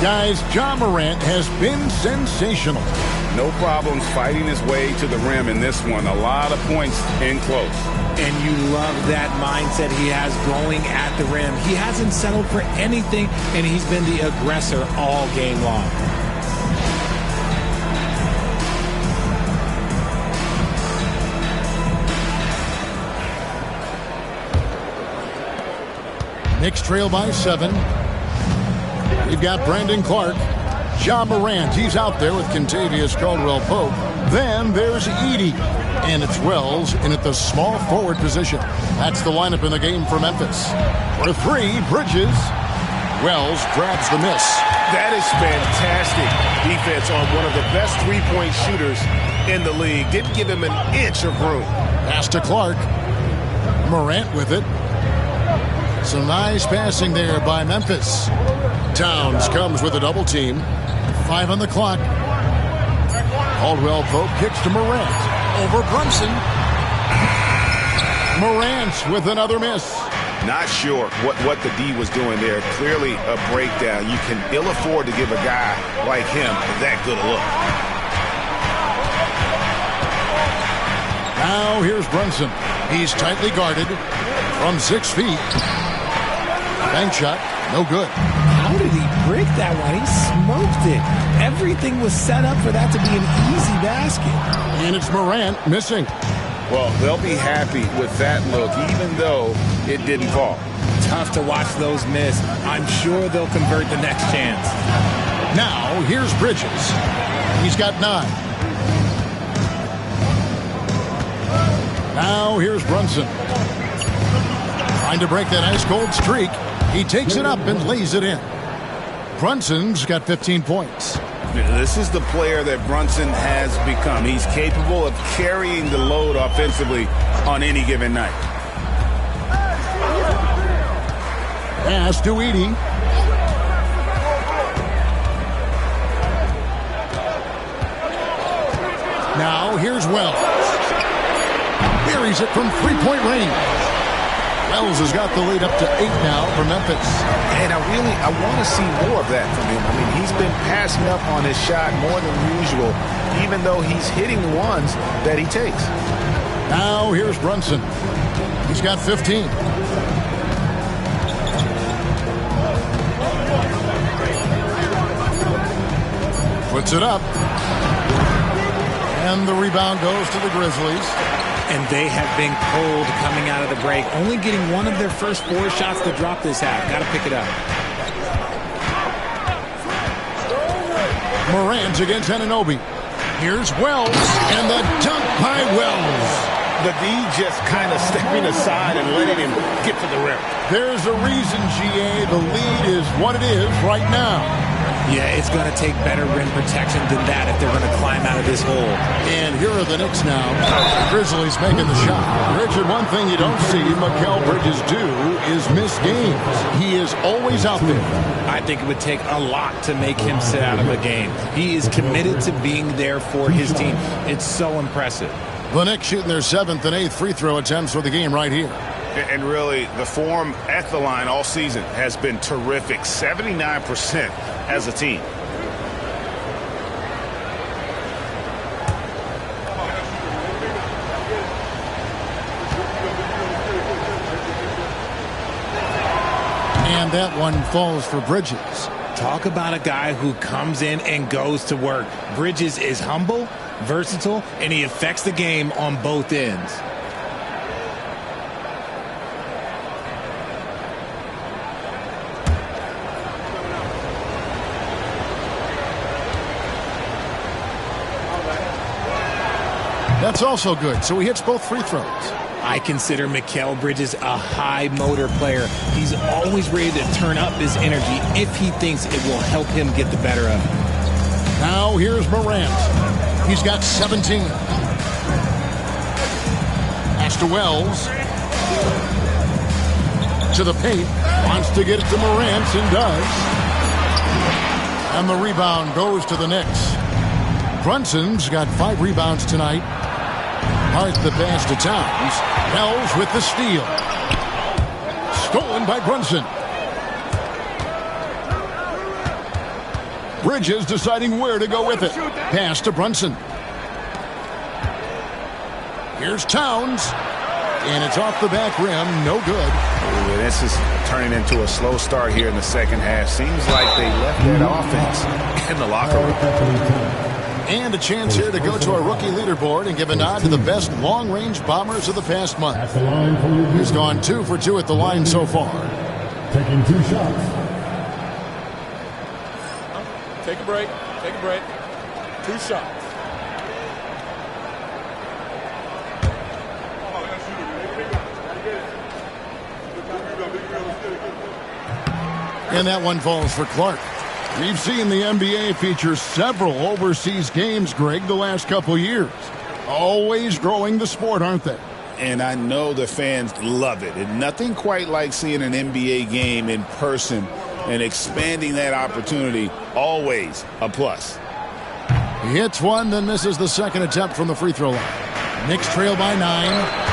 Guys, Ja Morant has been sensational. No problems fighting his way to the rim in this one. A lot of points in close. And you love that mindset he has going at the rim. He hasn't settled for anything, and he's been the aggressor all game long. Knicks trail by 7. We've got Brandon Clark. Ja Morant, he's out there with Kentavious Caldwell-Pope. Then there's Edey. And it's Wells in at the small forward position. That's the lineup in the game for Memphis. For 3, Bridges. Wells grabs the miss. That is fantastic defense on one of the best three-point shooters in the league. Didn't give him an inch of room. Pass to Clark. Morant with it. Some nice passing there by Memphis. Towns comes with a double team. 5 on the clock. Caldwell Pope kicks to Morant. Over Brunson. Morant with another miss. Not sure what the D was doing there. Clearly a breakdown. You can ill afford to give a guy like him that good a look. Now here's Brunson. He's tightly guarded from 6 feet. Bank shot, no good. How did he break that one? He smoked it. Everything was set up for that to be an easy basket. And it's Morant missing. Well, they'll be happy with that look, even though it didn't fall. Tough to watch those miss. I'm sure they'll convert the next chance. Now here's Bridges. He's got 9. Now here's Brunson. Trying to break that ice-cold streak. He takes it up and lays it in. Brunson's got 15 points. This is the player that Brunson has become. He's capable of carrying the load offensively on any given night. Pass to Edey. Now here's Wells. Buries it from three-point range. Wells has got the lead up to 8 now for Memphis. And I want to see more of that from him. I mean, he's been passing up on his shot more than usual, even though he's hitting the ones that he takes. Now here's Brunson. He's got 15. Puts it up. And the rebound goes to the Grizzlies. And they have been cold coming out of the break. Only getting one of their first 4 shots to drop this half. Got to pick it up. Morant against Anunoby. Here's Wells. And the dunk by Wells. The D just kind of stepping aside and letting him get to the rim. There's a reason, GA. The lead is what it is right now. Yeah, it's going to take better rim protection than that if they're going to climb out of this hole. And here are the Knicks now. Grizzlies making the shot. Richard, one thing you don't see Mikal Bridges do is miss games. He is always out there. I think it would take a lot to make him sit out of a game. He is committed to being there for his team. It's so impressive. The Knicks shooting their 7th and 8th free throw attempts for the game right here. And really, the form at the line all season has been terrific. 79% as a team. And that one falls for Bridges. Talk about a guy who comes in and goes to work. Bridges is humble, versatile, and he affects the game on both ends. That's also good. So he hits both free throws. I consider Mikal Bridges a high motor player. He's always ready to turn up his energy if he thinks it will help him get the better of him. Now here's Morant. He's got 17. Pass to Wells. To the paint. Wants to get it to Morant and does. And the rebound goes to the Knicks. Brunson's got 5 rebounds tonight. Hart the pass to Towns. Wells with the steal. Stolen by Brunson. Bridges deciding where to go with it. Pass to Brunson. Here's Towns. And it's off the back rim. No good. Ooh, this is turning into a slow start here in the second half. Seems like they left that offense in the locker room. And a chance here to go to our rookie leaderboard and give a nod to the best long-range bombers of the past month. He's gone 2 for 2 at the line so far. Taking 2 shots. Take a break. Take a break. 2 shots. And that one falls for Clark. We've seen the NBA feature several overseas games, Greg, the last couple years. Always growing the sport, aren't they? And I know the fans love it. And nothing quite like seeing an NBA game in person and expanding that opportunity. Always a plus. He hits one, then misses the second attempt from the free throw line. Knicks trail by 9.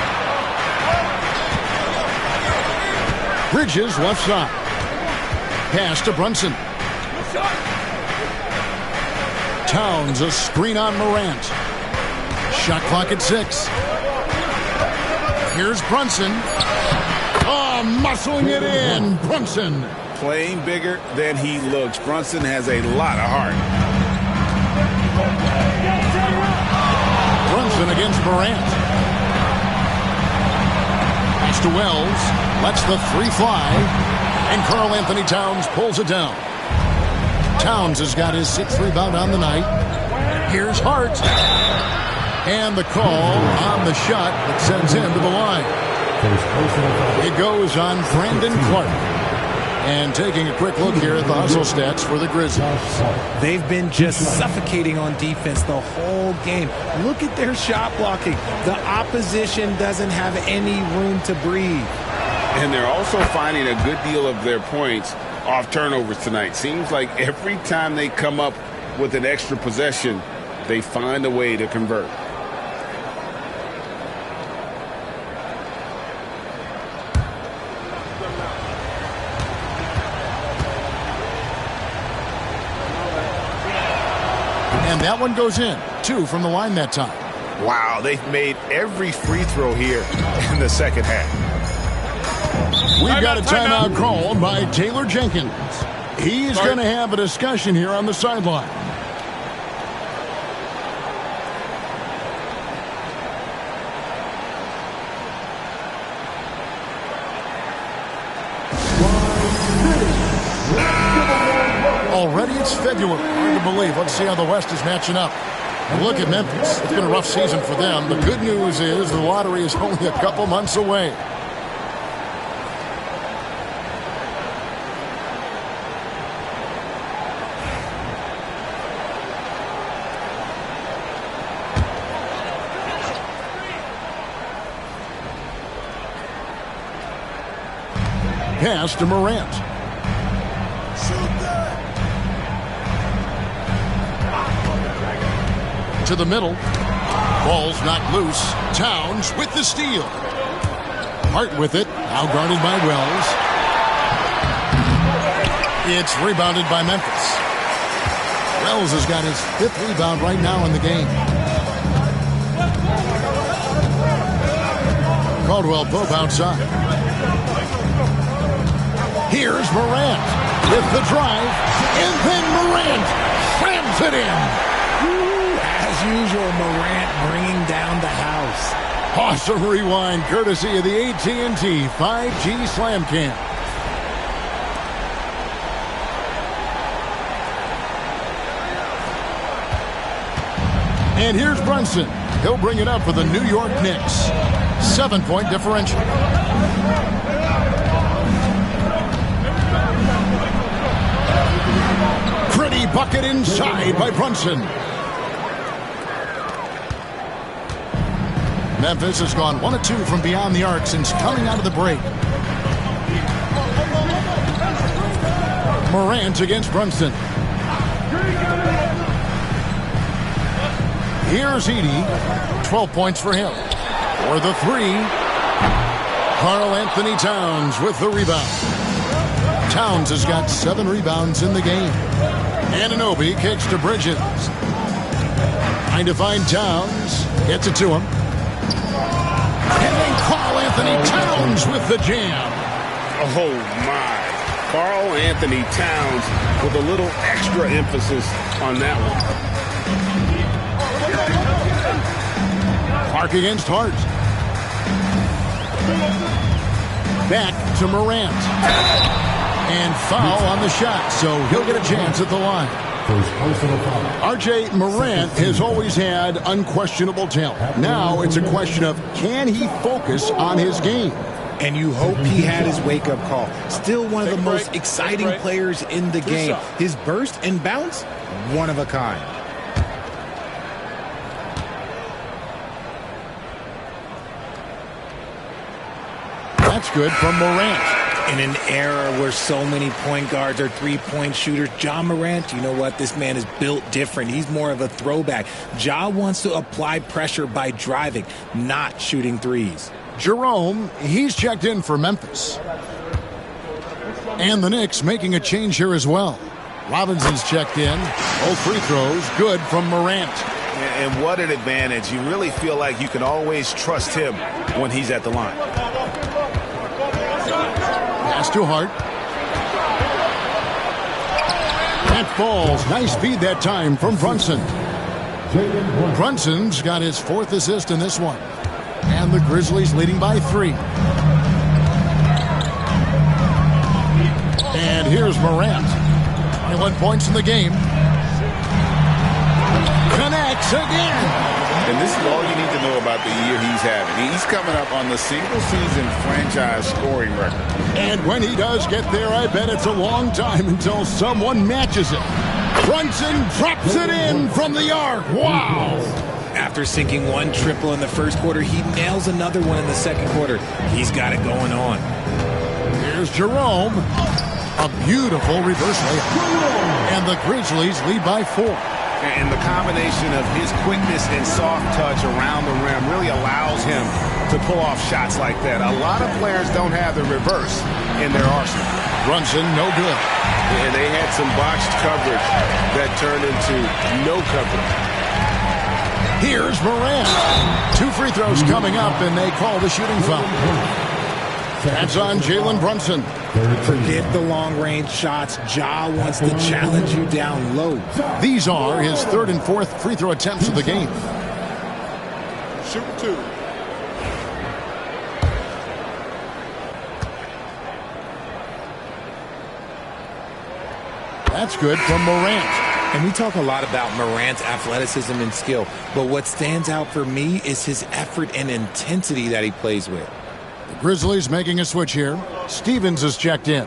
Bridges left side. Pass to Brunson. Towns a screen on Morant. Shot clock at 6. Here's Brunson. Oh, muscling it in. Brunson. Playing bigger than he looks. Brunson has a lot of heart. Brunson against Morant. Pass to Wells. Lets the 3 fly. And Karl Anthony Towns pulls it down. Towns has got his 6th rebound on the night. Here's Hart. And the call on the shot that sends him to the line. It goes on Brandon Clark. And taking a quick look here at the hustle stats for the Grizzlies. They've been just suffocating on defense the whole game. Look at their shot blocking. The opposition doesn't have any room to breathe. And they're also finding a good deal of their points off turnovers tonight. Seems like every time they come up with an extra possession, they find a way to convert. And that one goes in. 2 from the line that time. Wow, they've made every free throw here in the second half. We've got a timeout called by Taylor Jenkins. He's going to have a discussion here on the sideline. Already it's February. Hard to believe. Let's see how the West is matching up. And look at Memphis. It's been a rough season for them. The good news is the lottery is only a couple months away. Pass to Morant. To the middle. Ball's knocked loose. Towns with the steal. Hart with it. Now guarded by Wells. It's rebounded by Memphis. Wells has got his 5th rebound right now in the game. Caldwell Pope outside. Here's Morant with the drive. And then Morant slams it in. As usual, Morant bringing down the house. Awesome rewind courtesy of the AT&T 5G Slam Cam. And here's Brunson. He'll bring it up for the New York Knicks. 7-point differential. Pretty bucket inside by Brunson. Memphis has gone 1 of 2 from beyond the arc since coming out of the break. Morant against Brunson. Here's Edey. 12 points for him. For the 3, Karl Anthony Towns with the rebound. Towns has got 7 rebounds in the game. Anunoby kicks to Bridges. Trying to find Towns. Gets it to him. And then Karl Anthony Towns with the jam. Oh, my. Karl Anthony Towns with a little extra emphasis on that one. Clark against Hart. Back to Morant. And foul on the shot, so he'll get a chance at the line. R.J. Morant has always had unquestionable talent. Now it's a question of, can he focus on his game? And you hope he had his wake-up call. Still one of the most exciting players in the game. His burst and bounce, one of a kind. That's good from Morant. In an era where so many point guards are three-point shooters, Ja Morant, you know what? This man is built different. He's more of a throwback. Ja wants to apply pressure by driving, not shooting threes. Jerome, he's checked in for Memphis. And the Knicks making a change here as well. Robinson's checked in. Both free throws, good from Morant. And what an advantage. You really feel like you can always trust him when he's at the line. Pass to Hart. That falls. Nice feed that time from Brunson. Brunson's got his 4th assist in this one. And the Grizzlies leading by 3. And here's Morant. 21 points in the game. Connects again. And this is all you need to know about the year he's having. He's coming up on the single-season franchise scoring record. And when he does get there, I bet it's a long time until someone matches it. Brunson drops it in from the arc. Wow. After sinking one triple in the first quarter, he nails another one in the second quarter. He's got it going on. Here's Jerome. A beautiful reverse layup. And the Grizzlies lead by 4. And the combination of his quickness and soft touch around the rim really allows him to pull off shots like that. A lot of players don't have the reverse in their arsenal. Brunson, no good. And they had some botched coverage that turned into no coverage. Here's Morant. 2 free throws coming up, and they call the shooting foul. That's on Jalen Brunson. Forget the long-range shots. Ja wants to challenge you down low. These are his 3rd and 4th free throw attempts of the game. Shoot 2. That's good from Morant. And we talk a lot about Morant's athleticism and skill, but what stands out for me is his effort and intensity that he plays with. The Grizzlies making a switch here. Stevens is checked in.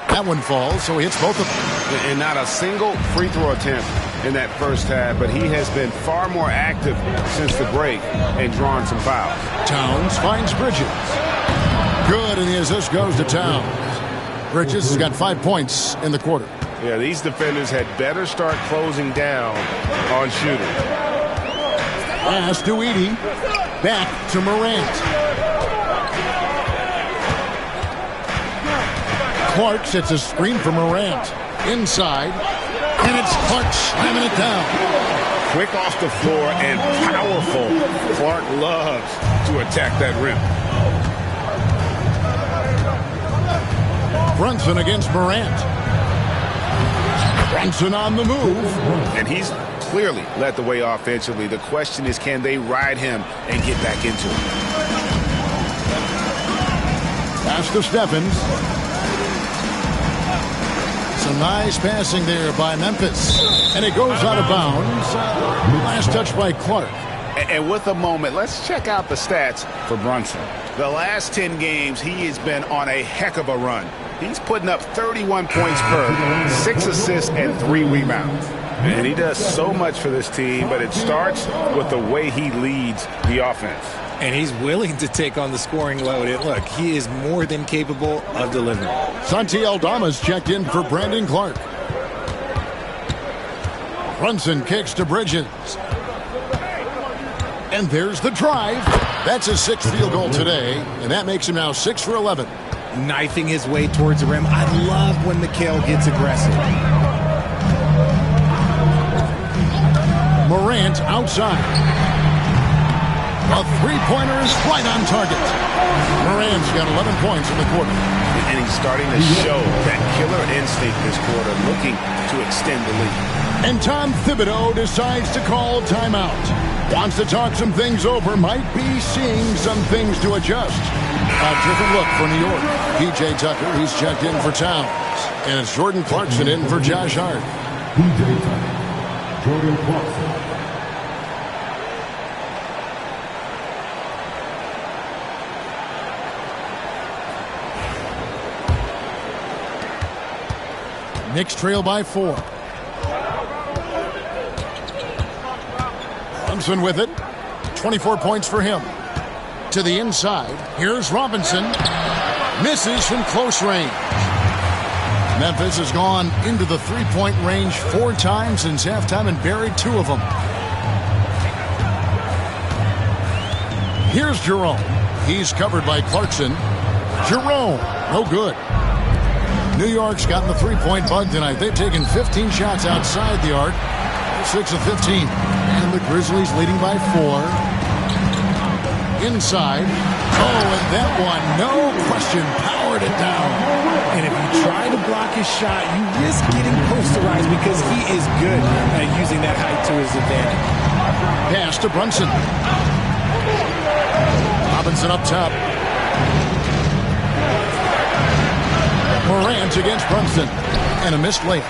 That one falls, so he hits both of them. And not a single free throw attempt in that first half, but he has been far more active since the break and drawn some fouls. Towns finds Bridges. Good, and the assist goes to Towns. Bridges has got 5 points in the quarter. Yeah, these defenders had better start closing down on shooting. Pass to Edey. Back to Morant. Clark sets a screen for Morant. Inside. And it's Clark slamming it down. Quick off the floor and powerful. Clark loves to attack that rim. Brunson against Morant. Brunson on the move. And he's clearly led the way offensively. The question is, can they ride him and get back into it? Pass to Stephens. Some nice passing there by Memphis. And it goes out of bounds. Last touch by Clark. And with a moment, let's check out the stats for Brunson. The last 10 games, he has been on a heck of a run. He's putting up 31 points per, 6 assists, and 3 rebounds. And he does so much for this team, but it starts with the way he leads the offense. And he's willing to take on the scoring load. And look, he is more than capable of delivering. Santi Aldama's checked in for Brandon Clark. Brunson kicks to Bridges. And there's the drive. That's his 6th field goal today, and that makes him now 6 for 11. Knifing his way towards the rim. I love when Mikal gets aggressive. Morant outside. A three-pointer is right on target. Morant's got 11 points in the quarter. And he's starting to show that killer instinct this quarter, looking to extend the lead. And Tom Thibodeau decides to call timeout. Wants to talk some things over, might be seeing some things to adjust. A different look for New York. P.J. Tucker, he's checked in for Towns. And it's Jordan Clarkson in for Josh Hart. P.J. Tucker, Jordan Clarkson. Knicks trail by 4. Brunson with it. 24 points for him. To the inside. Here's Robinson. Misses from close range. Memphis has gone into the three-point range 4 times since halftime and buried 2 of them. Here's Jerome. He's covered by Clarkson. Jerome, no good. New York's gotten the three-point bug tonight. They've taken 15 shots outside the arc. 6 of 15. And the Grizzlies leading by 4. Inside. Oh, and that one, no question, powered it down. And if you try to block his shot, you risk getting posterized because he is good at using that height to his advantage. Pass to Brunson. Robinson up top. Morant against Brunson. And a missed layup.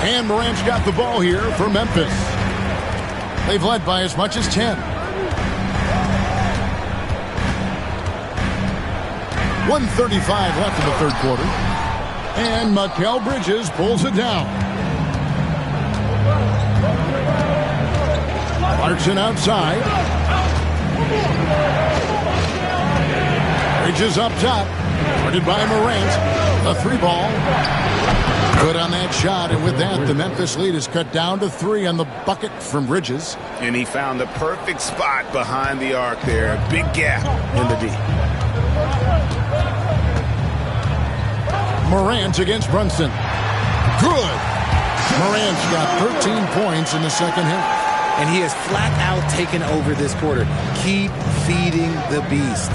And Morant's got the ball here for Memphis. They've led by as much as 10. 1:35 left in the third quarter. And Mikal Bridges pulls it down. Clarkson outside. Bridges up top. Guarded by Morant. A 3-ball. Good on that shot, and with that, the Memphis lead is cut down to 3 on the bucket from Bridges. And he found the perfect spot behind the arc there. Big gap in the D. Morant against Brunson. Good. Morant's got 13 points in the second half. And he has flat out taken over this quarter. Keep feeding the beast.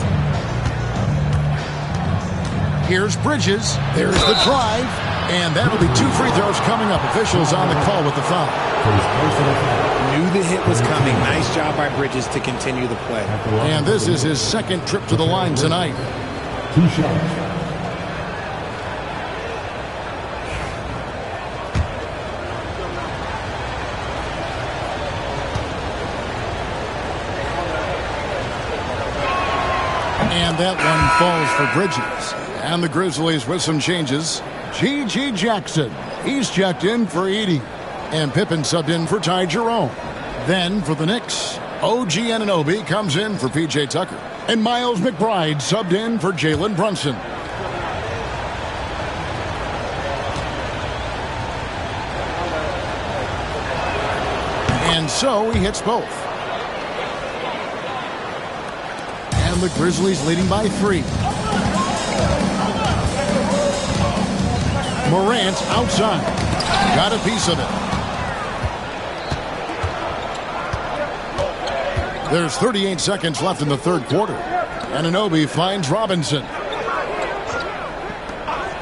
Here's Bridges. There's the drive. And that'll be 2 free throws coming up. Officials on the call with the foul. Knew the hit was coming. Nice job by Bridges to continue the play. And this is his second trip to the line tonight. 2 shots. And that one falls for Bridges. And the Grizzlies with some changes. G.G. Jackson. He's checked in for Edey. And Pippen subbed in for Ty Jerome. Then for the Knicks, OG Anunoby comes in for P.J. Tucker. And Miles McBride subbed in for Jalen Brunson. And so he hits both. And the Grizzlies leading by 3. Morant outside. Got a piece of it. There's 38 seconds left in the third quarter. Anunoby finds Robinson.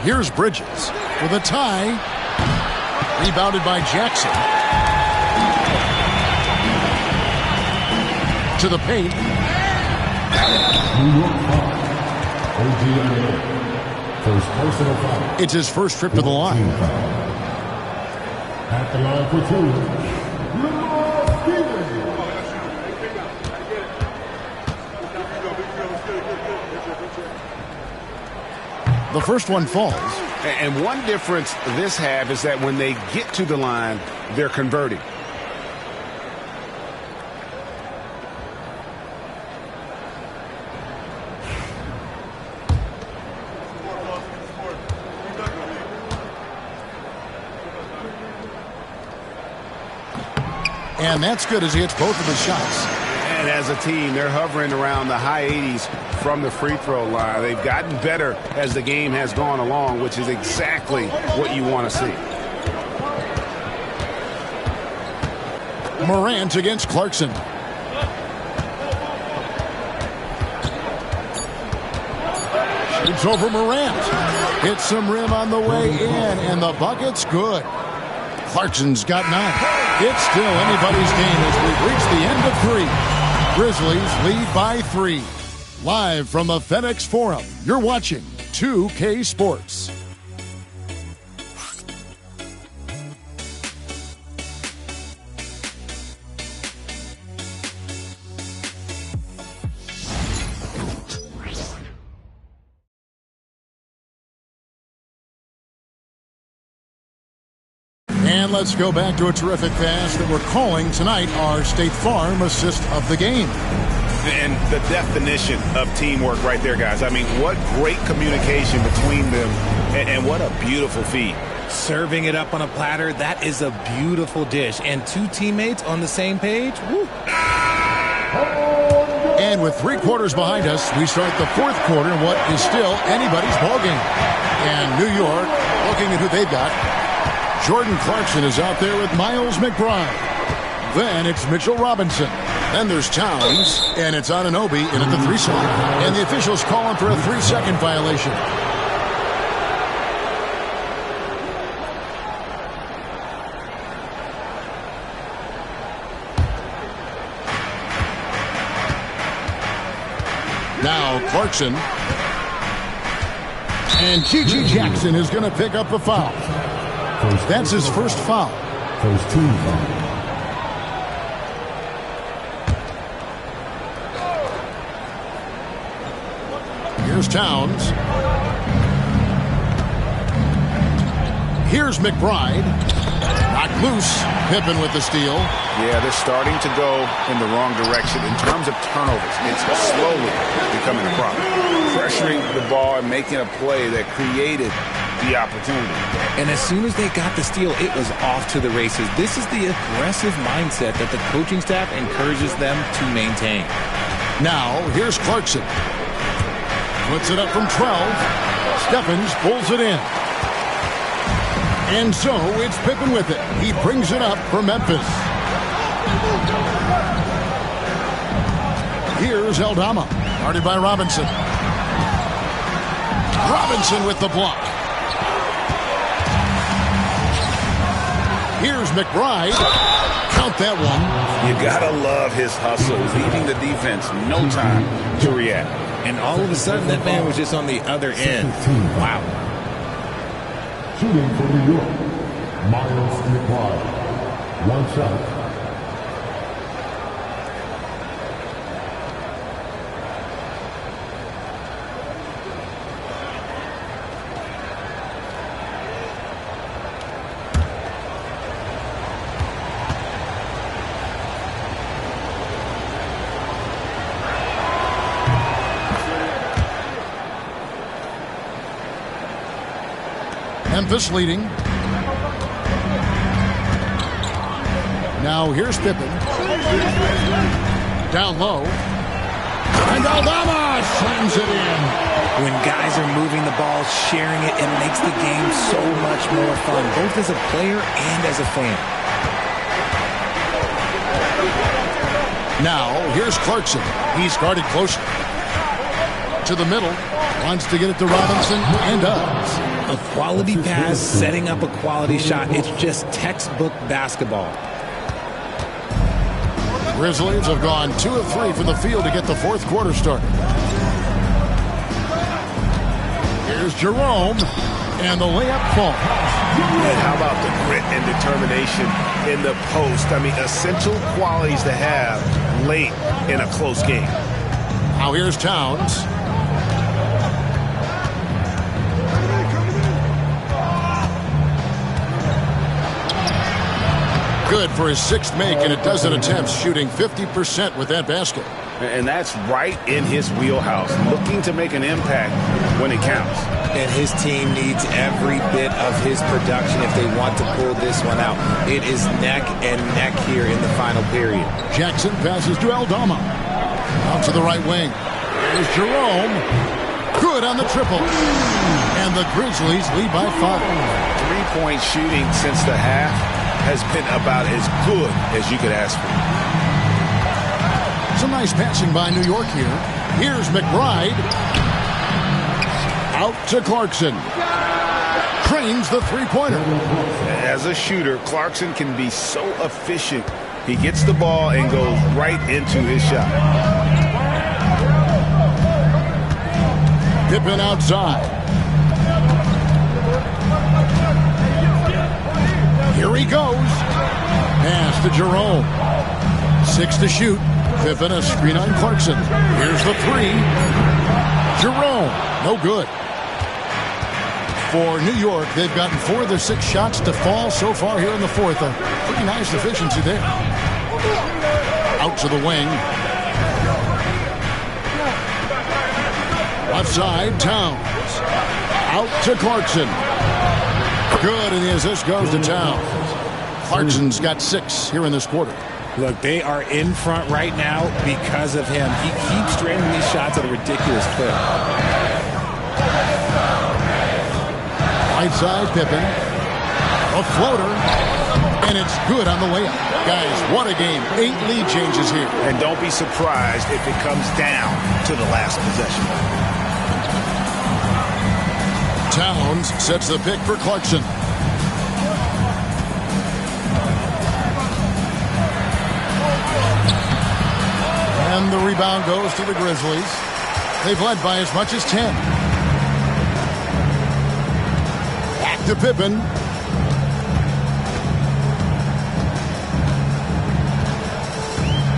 Here's Bridges with a tie. Rebounded by Jackson. To the paint. New York foul. OG Anunoby. First personal foul. It's his first trip to the line. At the line for 2. The first one falls. And one difference this half is that when they get to the line, they're converting. And that's good as he hits both of his shots. And as a team, they're hovering around the high 80s from the free throw line. They've gotten better as the game has gone along, which is exactly what you want to see. Morant against Clarkson. Shoots over Morant. Hits some rim on the way in, and the bucket's good. Clarkson's got 9. It's still anybody's game as we've reached the end of 3. Grizzlies lead by 3. Live from the FedEx Forum, you're watching 2K Sports. And let's go back to a terrific pass that we're calling tonight our State Farm assist of the game. And the definition of teamwork right there, guys. I mean, what great communication between them, and what a beautiful feed. Serving it up on a platter, that is a beautiful dish. And two teammates on the same page. Woo. And with 3 quarters behind us, we start the 4th quarter in what is still anybody's ballgame. And New York, looking at who they've got, Jordan Clarkson is out there with Miles McBride. Then it's Mitchell Robinson. Then there's Towns, and it's Anunoby in at the 3 slot. And the officials calling for a 3-second violation. Now Clarkson. And G.G. Jackson is going to pick up a foul. That's his first foul. First team foul. Here's Towns. Here's McBride. Knocked loose. Pippen with the steal. Yeah, they're starting to go in the wrong direction in terms of turnovers. It's slowly becoming a problem. Pressuring the ball and making a play that created the opportunity. And as soon as they got the steal, it was off to the races. This is the aggressive mindset that the coaching staff encourages them to maintain. Now, here's Clarkson. Puts it up from 12. Stephens pulls it in. And so it's Pippen with it. He brings it up for Memphis. Here's Aldama. Guarded by Robinson. Robinson with the block. Here's McBride. Count that one. You gotta love his hustle, leaving the defense no time to react. And all of a sudden, that man was just on the other end. Wow. Shooting for New York, Miles McBride. 1 shot. Memphis leading. Now here's Pippen. Down low. And Aldama slams it in. When guys are moving the ball, sharing it, it makes the game so much more fun, both as a player and as a fan. Now here's Clarkson. He's guarded closer. To the middle. Wants to get it to Robinson and does. A quality pass, setting up a quality shot. It's just textbook basketball. Grizzlies have gone 2 of 3 from the field to get the 4th quarter started. Here's Jerome, and the layup falls. And how about the grit and determination in the post? I mean, essential qualities to have late in a close game. Now here's Towns. Good for his 6th make in a dozen attempts, shooting 50% with that basket. And that's right in his wheelhouse, looking to make an impact when it counts. And his team needs every bit of his production if they want to pull this one out. It is neck and neck here in the final period. Jackson passes to Aldama. Out to the right wing. Here's Jerome. Good on the triple. And the Grizzlies lead by 5. 3-point shooting since the half has been about as good as you could ask for. Some nice passing by New York here. Here's McBride. Out to Clarkson. Trains the 3-pointer. As a shooter, Clarkson can be so efficient. He gets the ball and goes right into his shot. Pippen outside. Here he goes. Pass to Jerome. 6 to shoot. Pippen a screen on Clarkson. Here's the 3. Jerome. No good. For New York, they've gotten 4 of their 6 shots to fall so far here in the fourth. A pretty nice efficiency there. Out to the wing. Left side, Towns. Out to Clarkson. Good, and the assist goes to Towns. Clarkson's got 6 here in this quarter. Look, they are in front right now because of him. He keeps draining these shots at a ridiculous clip. Right side, Pippen. A floater. And it's good on the layup. Guys, what a game. 8 lead changes here. And don't be surprised if it comes down to the last possession. Towns sets the pick for Clarkson. And the rebound goes to the Grizzlies. They've led by as much as 10. Back to Pippen.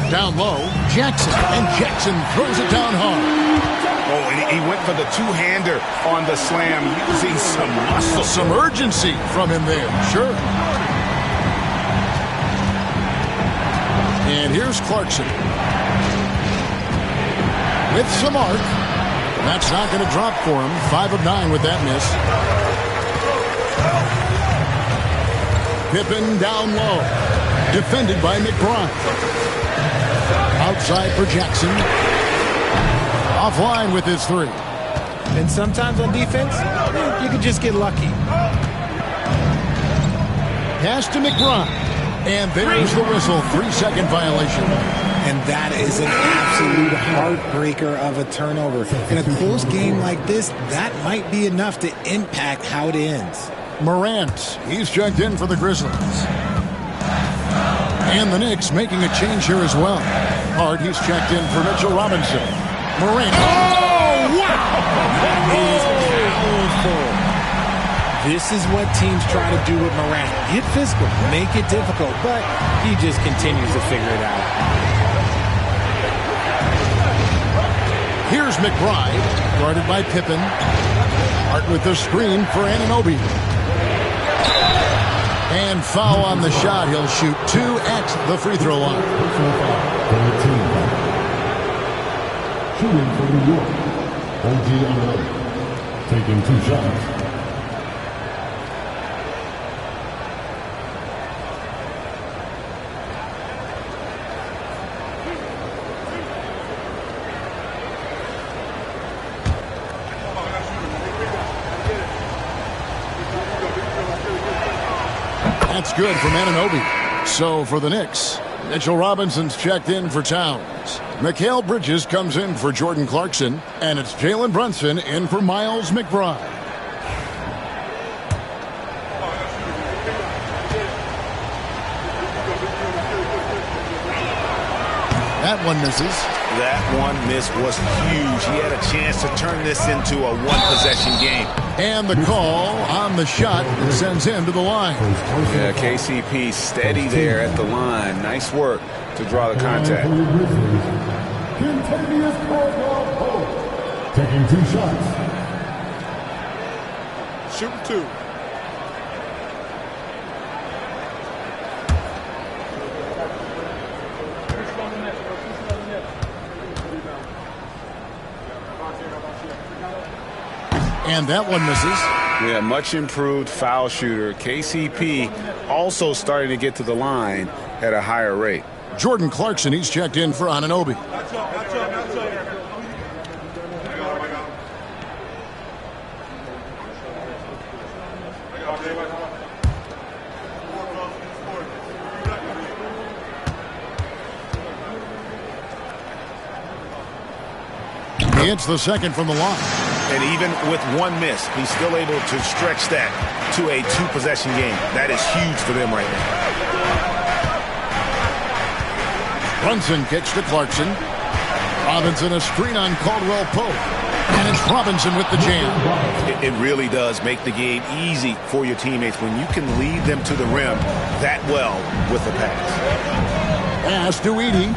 Down low, Jackson. And Jackson throws it down hard. Oh, and he went for the two-hander on the slam, using some muscle. Some urgency from him there, sure. And here's Clarkson. With some arc. That's not going to drop for him. 5 of 9 with that miss. Pippen down low. Defended by McBride. Outside for Jackson. Offline with his 3. And sometimes on defense, you can just get lucky. Pass to McBride. And there's the whistle. 3-second violation. And that is an absolute heartbreaker of a turnover. In a close game like this, that might be enough to impact how it ends. Morant, he's checked in for the Grizzlies. And the Knicks making a change here as well. Hart, he's checked in for Mitchell Robinson. Morant. Oh, wow! That is powerful. This is what teams try to do with Morant. Get physical, make it difficult, but he just continues to figure it out. Here's McBride, guarded by Pippen. Hart with the screen for Anunoby. And foul on the shot. He'll shoot 2 at the free throw line. Shooting for New York, OG Anunoby, taking 2 shots. That's good from Anunoby. So for the Knicks, Mitchell Robinson's checked in for Towns. Mikal Bridges comes in for Jordan Clarkson. And it's Jalen Brunson in for Miles McBride. That one misses. That one miss was huge. He had a chance to turn this into a one-possession game. And the call on the shot that sends him to the line. Yeah, KCP steady there at the line. Nice work to draw the contact. Taking 2 shots. Shoot 2. And that one misses. Yeah, much improved foul shooter. KCP also starting to get to the line at a higher rate. Jordan Clarkson, he's checked in for Anunoby. He hits the second from the line. And even with one miss, he's still able to stretch that to a 2-possession game. That is huge for them right now. Brunson kicks to Clarkson. Robinson a screen on Caldwell Pope. And it's Robinson with the jam. It really does make the game easy for your teammates when you can lead them to the rim that well with the pass. Pass to Edey.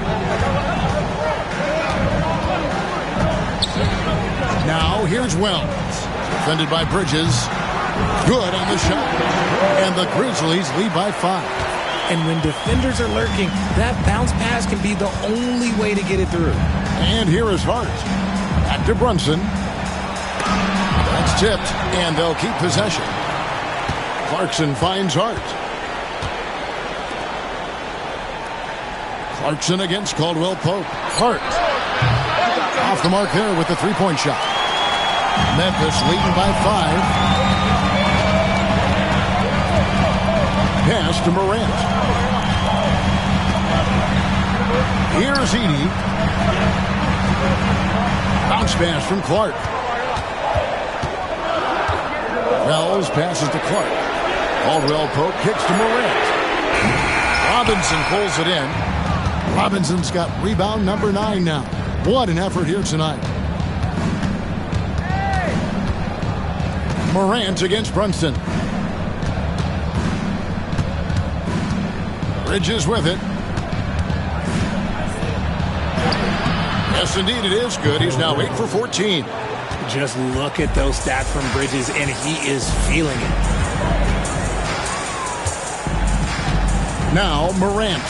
Now here's Wells. Defended by Bridges. Good on the shot. And the Grizzlies lead by 5. And when defenders are lurking, that bounce pass can be the only way to get it through. And here is Hart. Back to Brunson. That's tipped, and they'll keep possession. Clarkson finds Hart. Clarkson against Caldwell Pope. Hart. Off the mark there with the three-point shot. Memphis leading by 5. Pass to Morant. Here's Edey. Bounce pass from Clark. Wells passes to Clark. Caldwell Pope kicks to Morant. Robinson pulls it in. Robinson's got rebound number 9 now. What an effort here tonight. Morant against Brunson. Bridges with it. Yes, indeed, it is good. He's now 8 for 14. Just look at those stats from Bridges, and he is feeling it. Now Morant.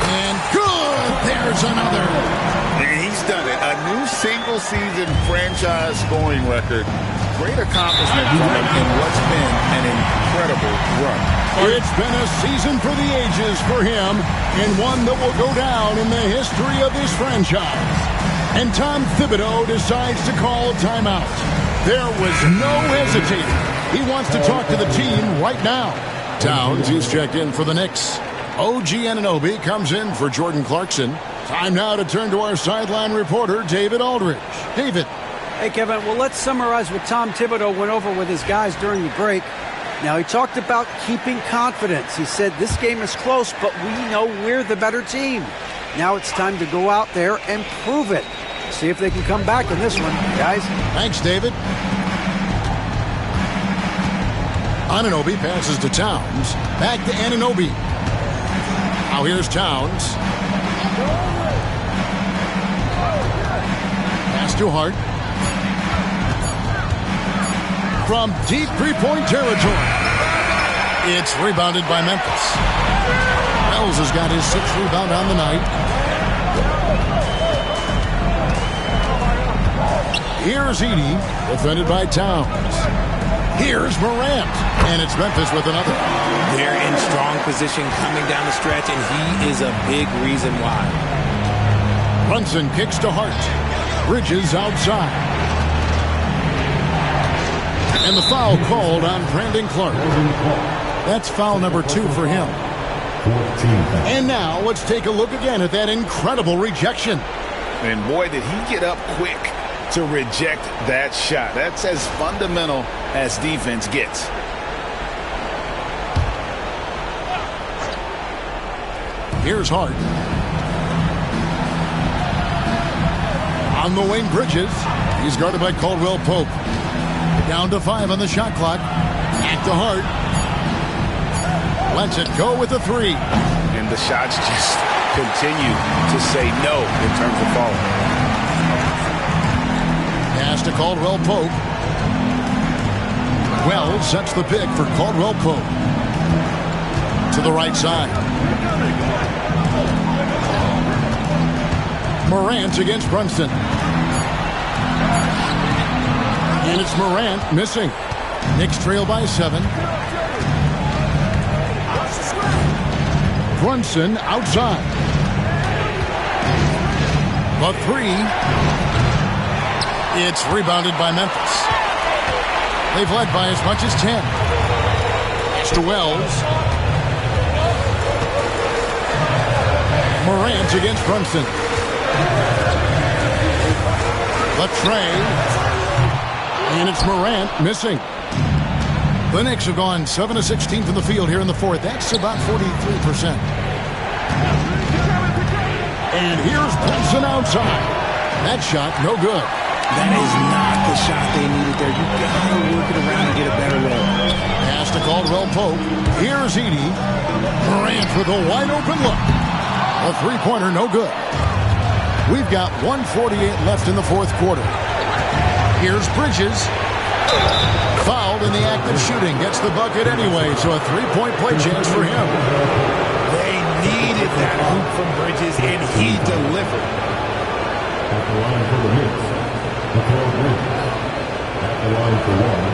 And good! There's another. And he's done it. A new single-season franchise scoring record. Great accomplishment for him in what's been an incredible run. It's been a season for the ages for him, and one that will go down in the history of this franchise. And Tom Thibodeau decides to call a timeout. There was no hesitating. He wants to talk to the team right now. Towns, he's checked in for the Knicks. OG Anunoby comes in for Jordan Clarkson. Time now to turn to our sideline reporter, David Aldridge. David. Hey, Kevin. Well, let's summarize what Tom Thibodeau went over with his guys during the break. Now, he talked about keeping confidence. He said this game is close, but we know we're the better team. Now it's time to go out there and prove it. See if they can come back in this one, guys. Thanks, David. Anunoby passes to Towns. Back to Anunoby. Now here's Towns. Pass to Hart. From deep three-point territory. It's rebounded by Memphis. Wells has got his 6th rebound on the night. Here's Edey, defended by Towns. Here's Morant, and it's Memphis with another. They're in strong position coming down the stretch, and he is a big reason why. Brunson kicks to Hart. Bridges outside. And the foul called on Brandon Clark. That's foul number 2 for him. And now let's take a look again at that incredible rejection. And boy, did he get up quick to reject that shot. That's as fundamental as defense gets. Here's Hart. On the wing, Bridges. He's guarded by Caldwell Pope. Down to 5 on the shot clock. Back to Hart. Lets it go with the 3. And the shots just continue to say no in terms of falling. Pass to Caldwell Pope. Wells sets the pick for Caldwell Pope. To the right side. Morant against Brunson. And it's Morant missing. Knicks trail by 7. Brunson outside. The 3. It's rebounded by Memphis. They've led by as much as 10. It's to Wells. Morant against Brunson. The tray. And it's Morant missing. The Knicks have gone 7 of 16 from the field here in the 4th. That's about 43%. And here's Brunson outside. That shot, no good. That is not the shot they needed there. You've got to work it around and get a better look. Pass to Caldwell Pope. Here's Edey. Morant with a wide open look. A three-pointer, no good. We've got 1:48 left in the 4th quarter. Here's Bridges. Fouled in the act of shooting. Gets the bucket anyway, so a three-point play chance for him. They needed that hoop from Bridges, and he delivered. At the line for the Knicks, at the line for one.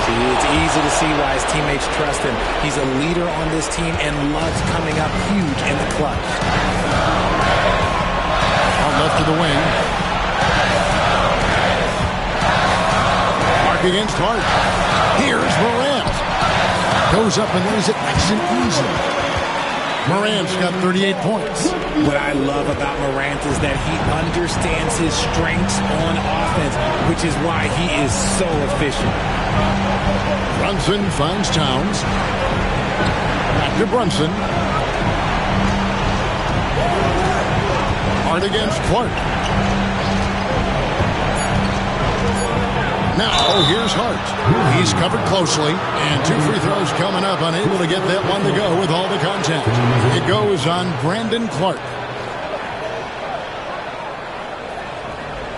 It's easy to see why his teammates trust him. He's a leader on this team and loves coming up huge in the clutch. Out left to the wing. Mark against Hart. Here's Morant. Goes up and lays it nice and easy. Morant's got 38 points. What I love about Morant is that he understands his strengths on offense, which is why he is so efficient. Brunson finds Towns. Back to Brunson. Hart against Clark. Now, here's Hart. He's covered closely, and 2 free throws coming up, unable to get that one to go with all the contact. It goes on Brandon Clark.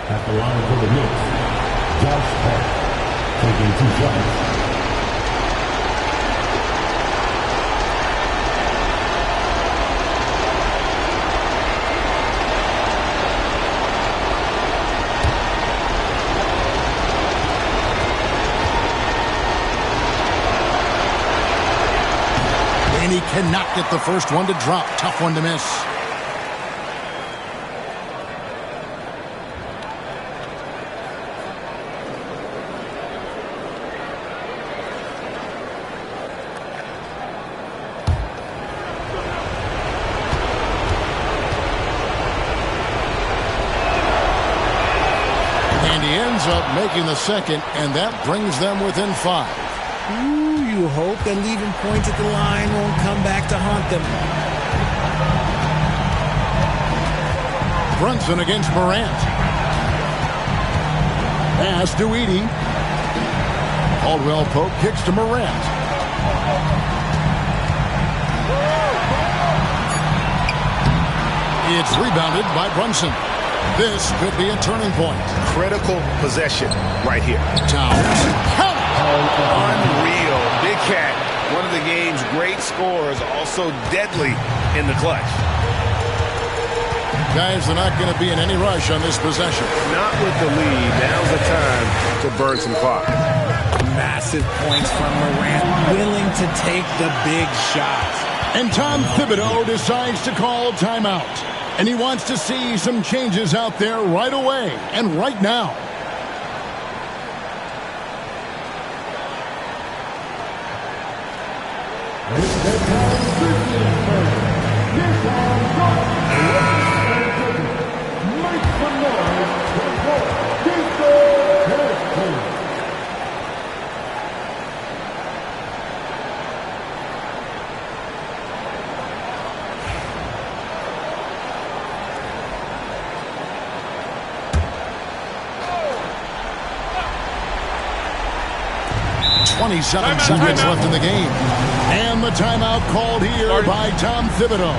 At the line for the Knicks, Josh Hart, taking 2 shots. He cannot get the first one to drop. Tough one to miss. And he ends up making the second, and that brings them within 5. Ooh, you hope that leaving points at the line won't come back to haunt them. Brunson against Morant. Pass to Edey. Caldwell Pope kicks to Morant. It's rebounded by Brunson. This could be a turning point. Critical possession right here. Towns. Unreal. Big Cat, one of the game's great scorers, also deadly in the clutch. Guys are not going to be in any rush on this possession. Not with the lead. Now's the time to burn some clock. Massive points from Morant, willing to take the big shots. And Tom Thibodeau decides to call timeout. And he wants to see some changes out there right away and right now. Seconds left in the game. And the timeout called here by Tom Thibodeau.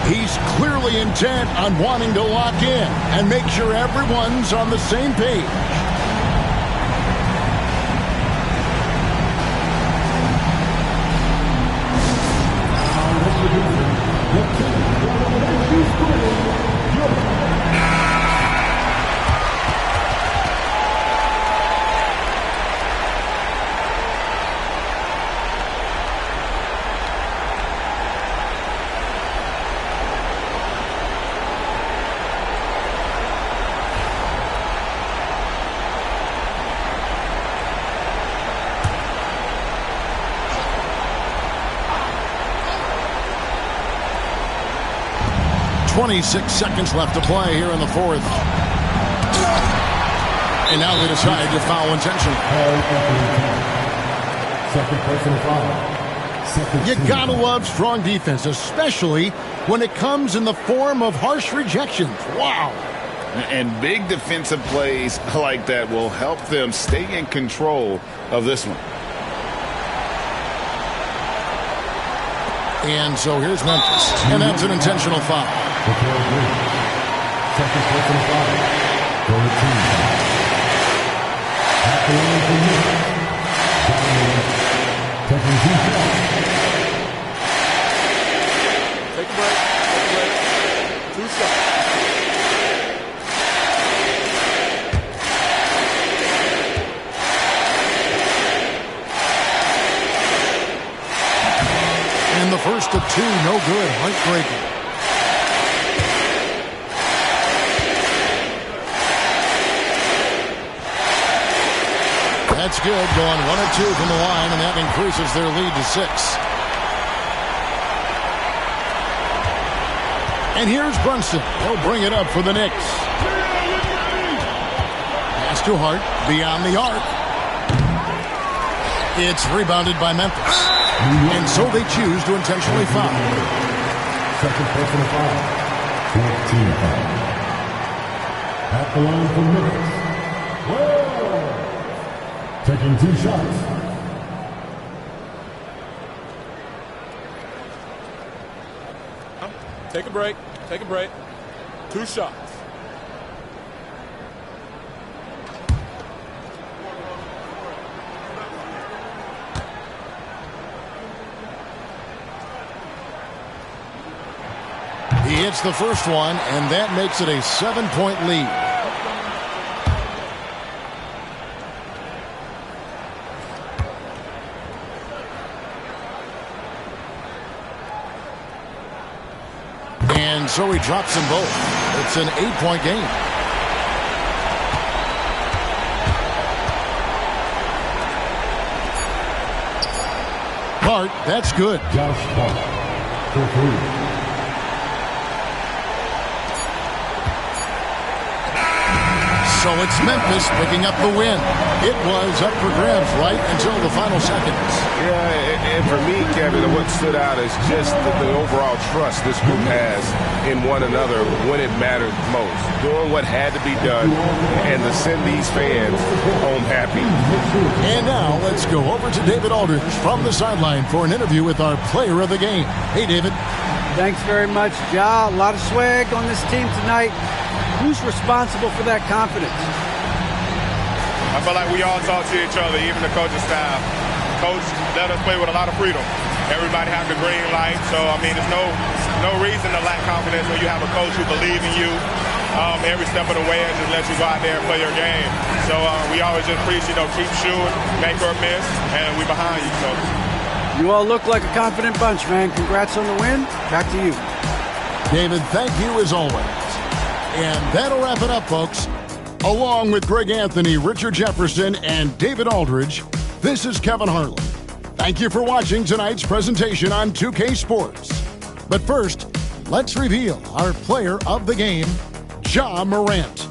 He's clearly intent on wanting to lock in and make sure everyone's on the same page. .26 seconds left to play here in the fourth. And now they decide to foul intentionally. Second personal foul. You gotta love strong defense, especially when it comes in the form of harsh rejections. Wow. And big defensive plays like that will help them stay in control of this one. And so here's Memphis. And that's an intentional foul. Second personal foul. For the team. At the line for Knicks. Taking 2 shots. Take a break. Take a break. 2 shots. And the first of 2, no good. Heartbreaking. That's good. Going 1 of 2 from the line, and that increases their lead to 6. And here's Brunson. He'll bring it up for the Knicks. Pass to Hart. Beyond the arc. It's rebounded by Memphis. And so they choose to intentionally foul. Second personal foul. 14 foul. At the line for Memphis. Taking 2 shots. Take a break. Take a break. 2 shots. He hits the first one, and that makes it a 7-point lead. And so he drops them both. It's an 8-point game. Hart, that's good. Josh Hart for 3. So it's Memphis picking up the win. It was up for grabs right until the final seconds. Yeah, and for me, Kevin, what stood out is just the overall trust this group has in one another when it mattered most. Doing what had to be done and to send these fans home happy. And now let's go over to David Aldridge from the sideline for an interview with our player of the game. Hey, David. Thanks very much, Ja. A lot of swag on this team tonight. Who's responsible for that confidence? I feel like we all talk to each other, even the coaching staff. Coach let us play with a lot of freedom. Everybody have the green light, so I mean, there's no reason to lack confidence when you have a coach who believes in you every step of the way and just let you go out there and play your game. So we always just preach, keep shooting, make or miss, and we behind you. So you all look like a confident bunch, man. Congrats on the win. Back to you. David, thank you as always. And that'll wrap it up, folks. Along with Greg Anthony, Richard Jefferson, and David Aldridge, this is Kevin Harlan. Thank you for watching tonight's presentation on 2K Sports. But first, let's reveal our player of the game, Ja Morant.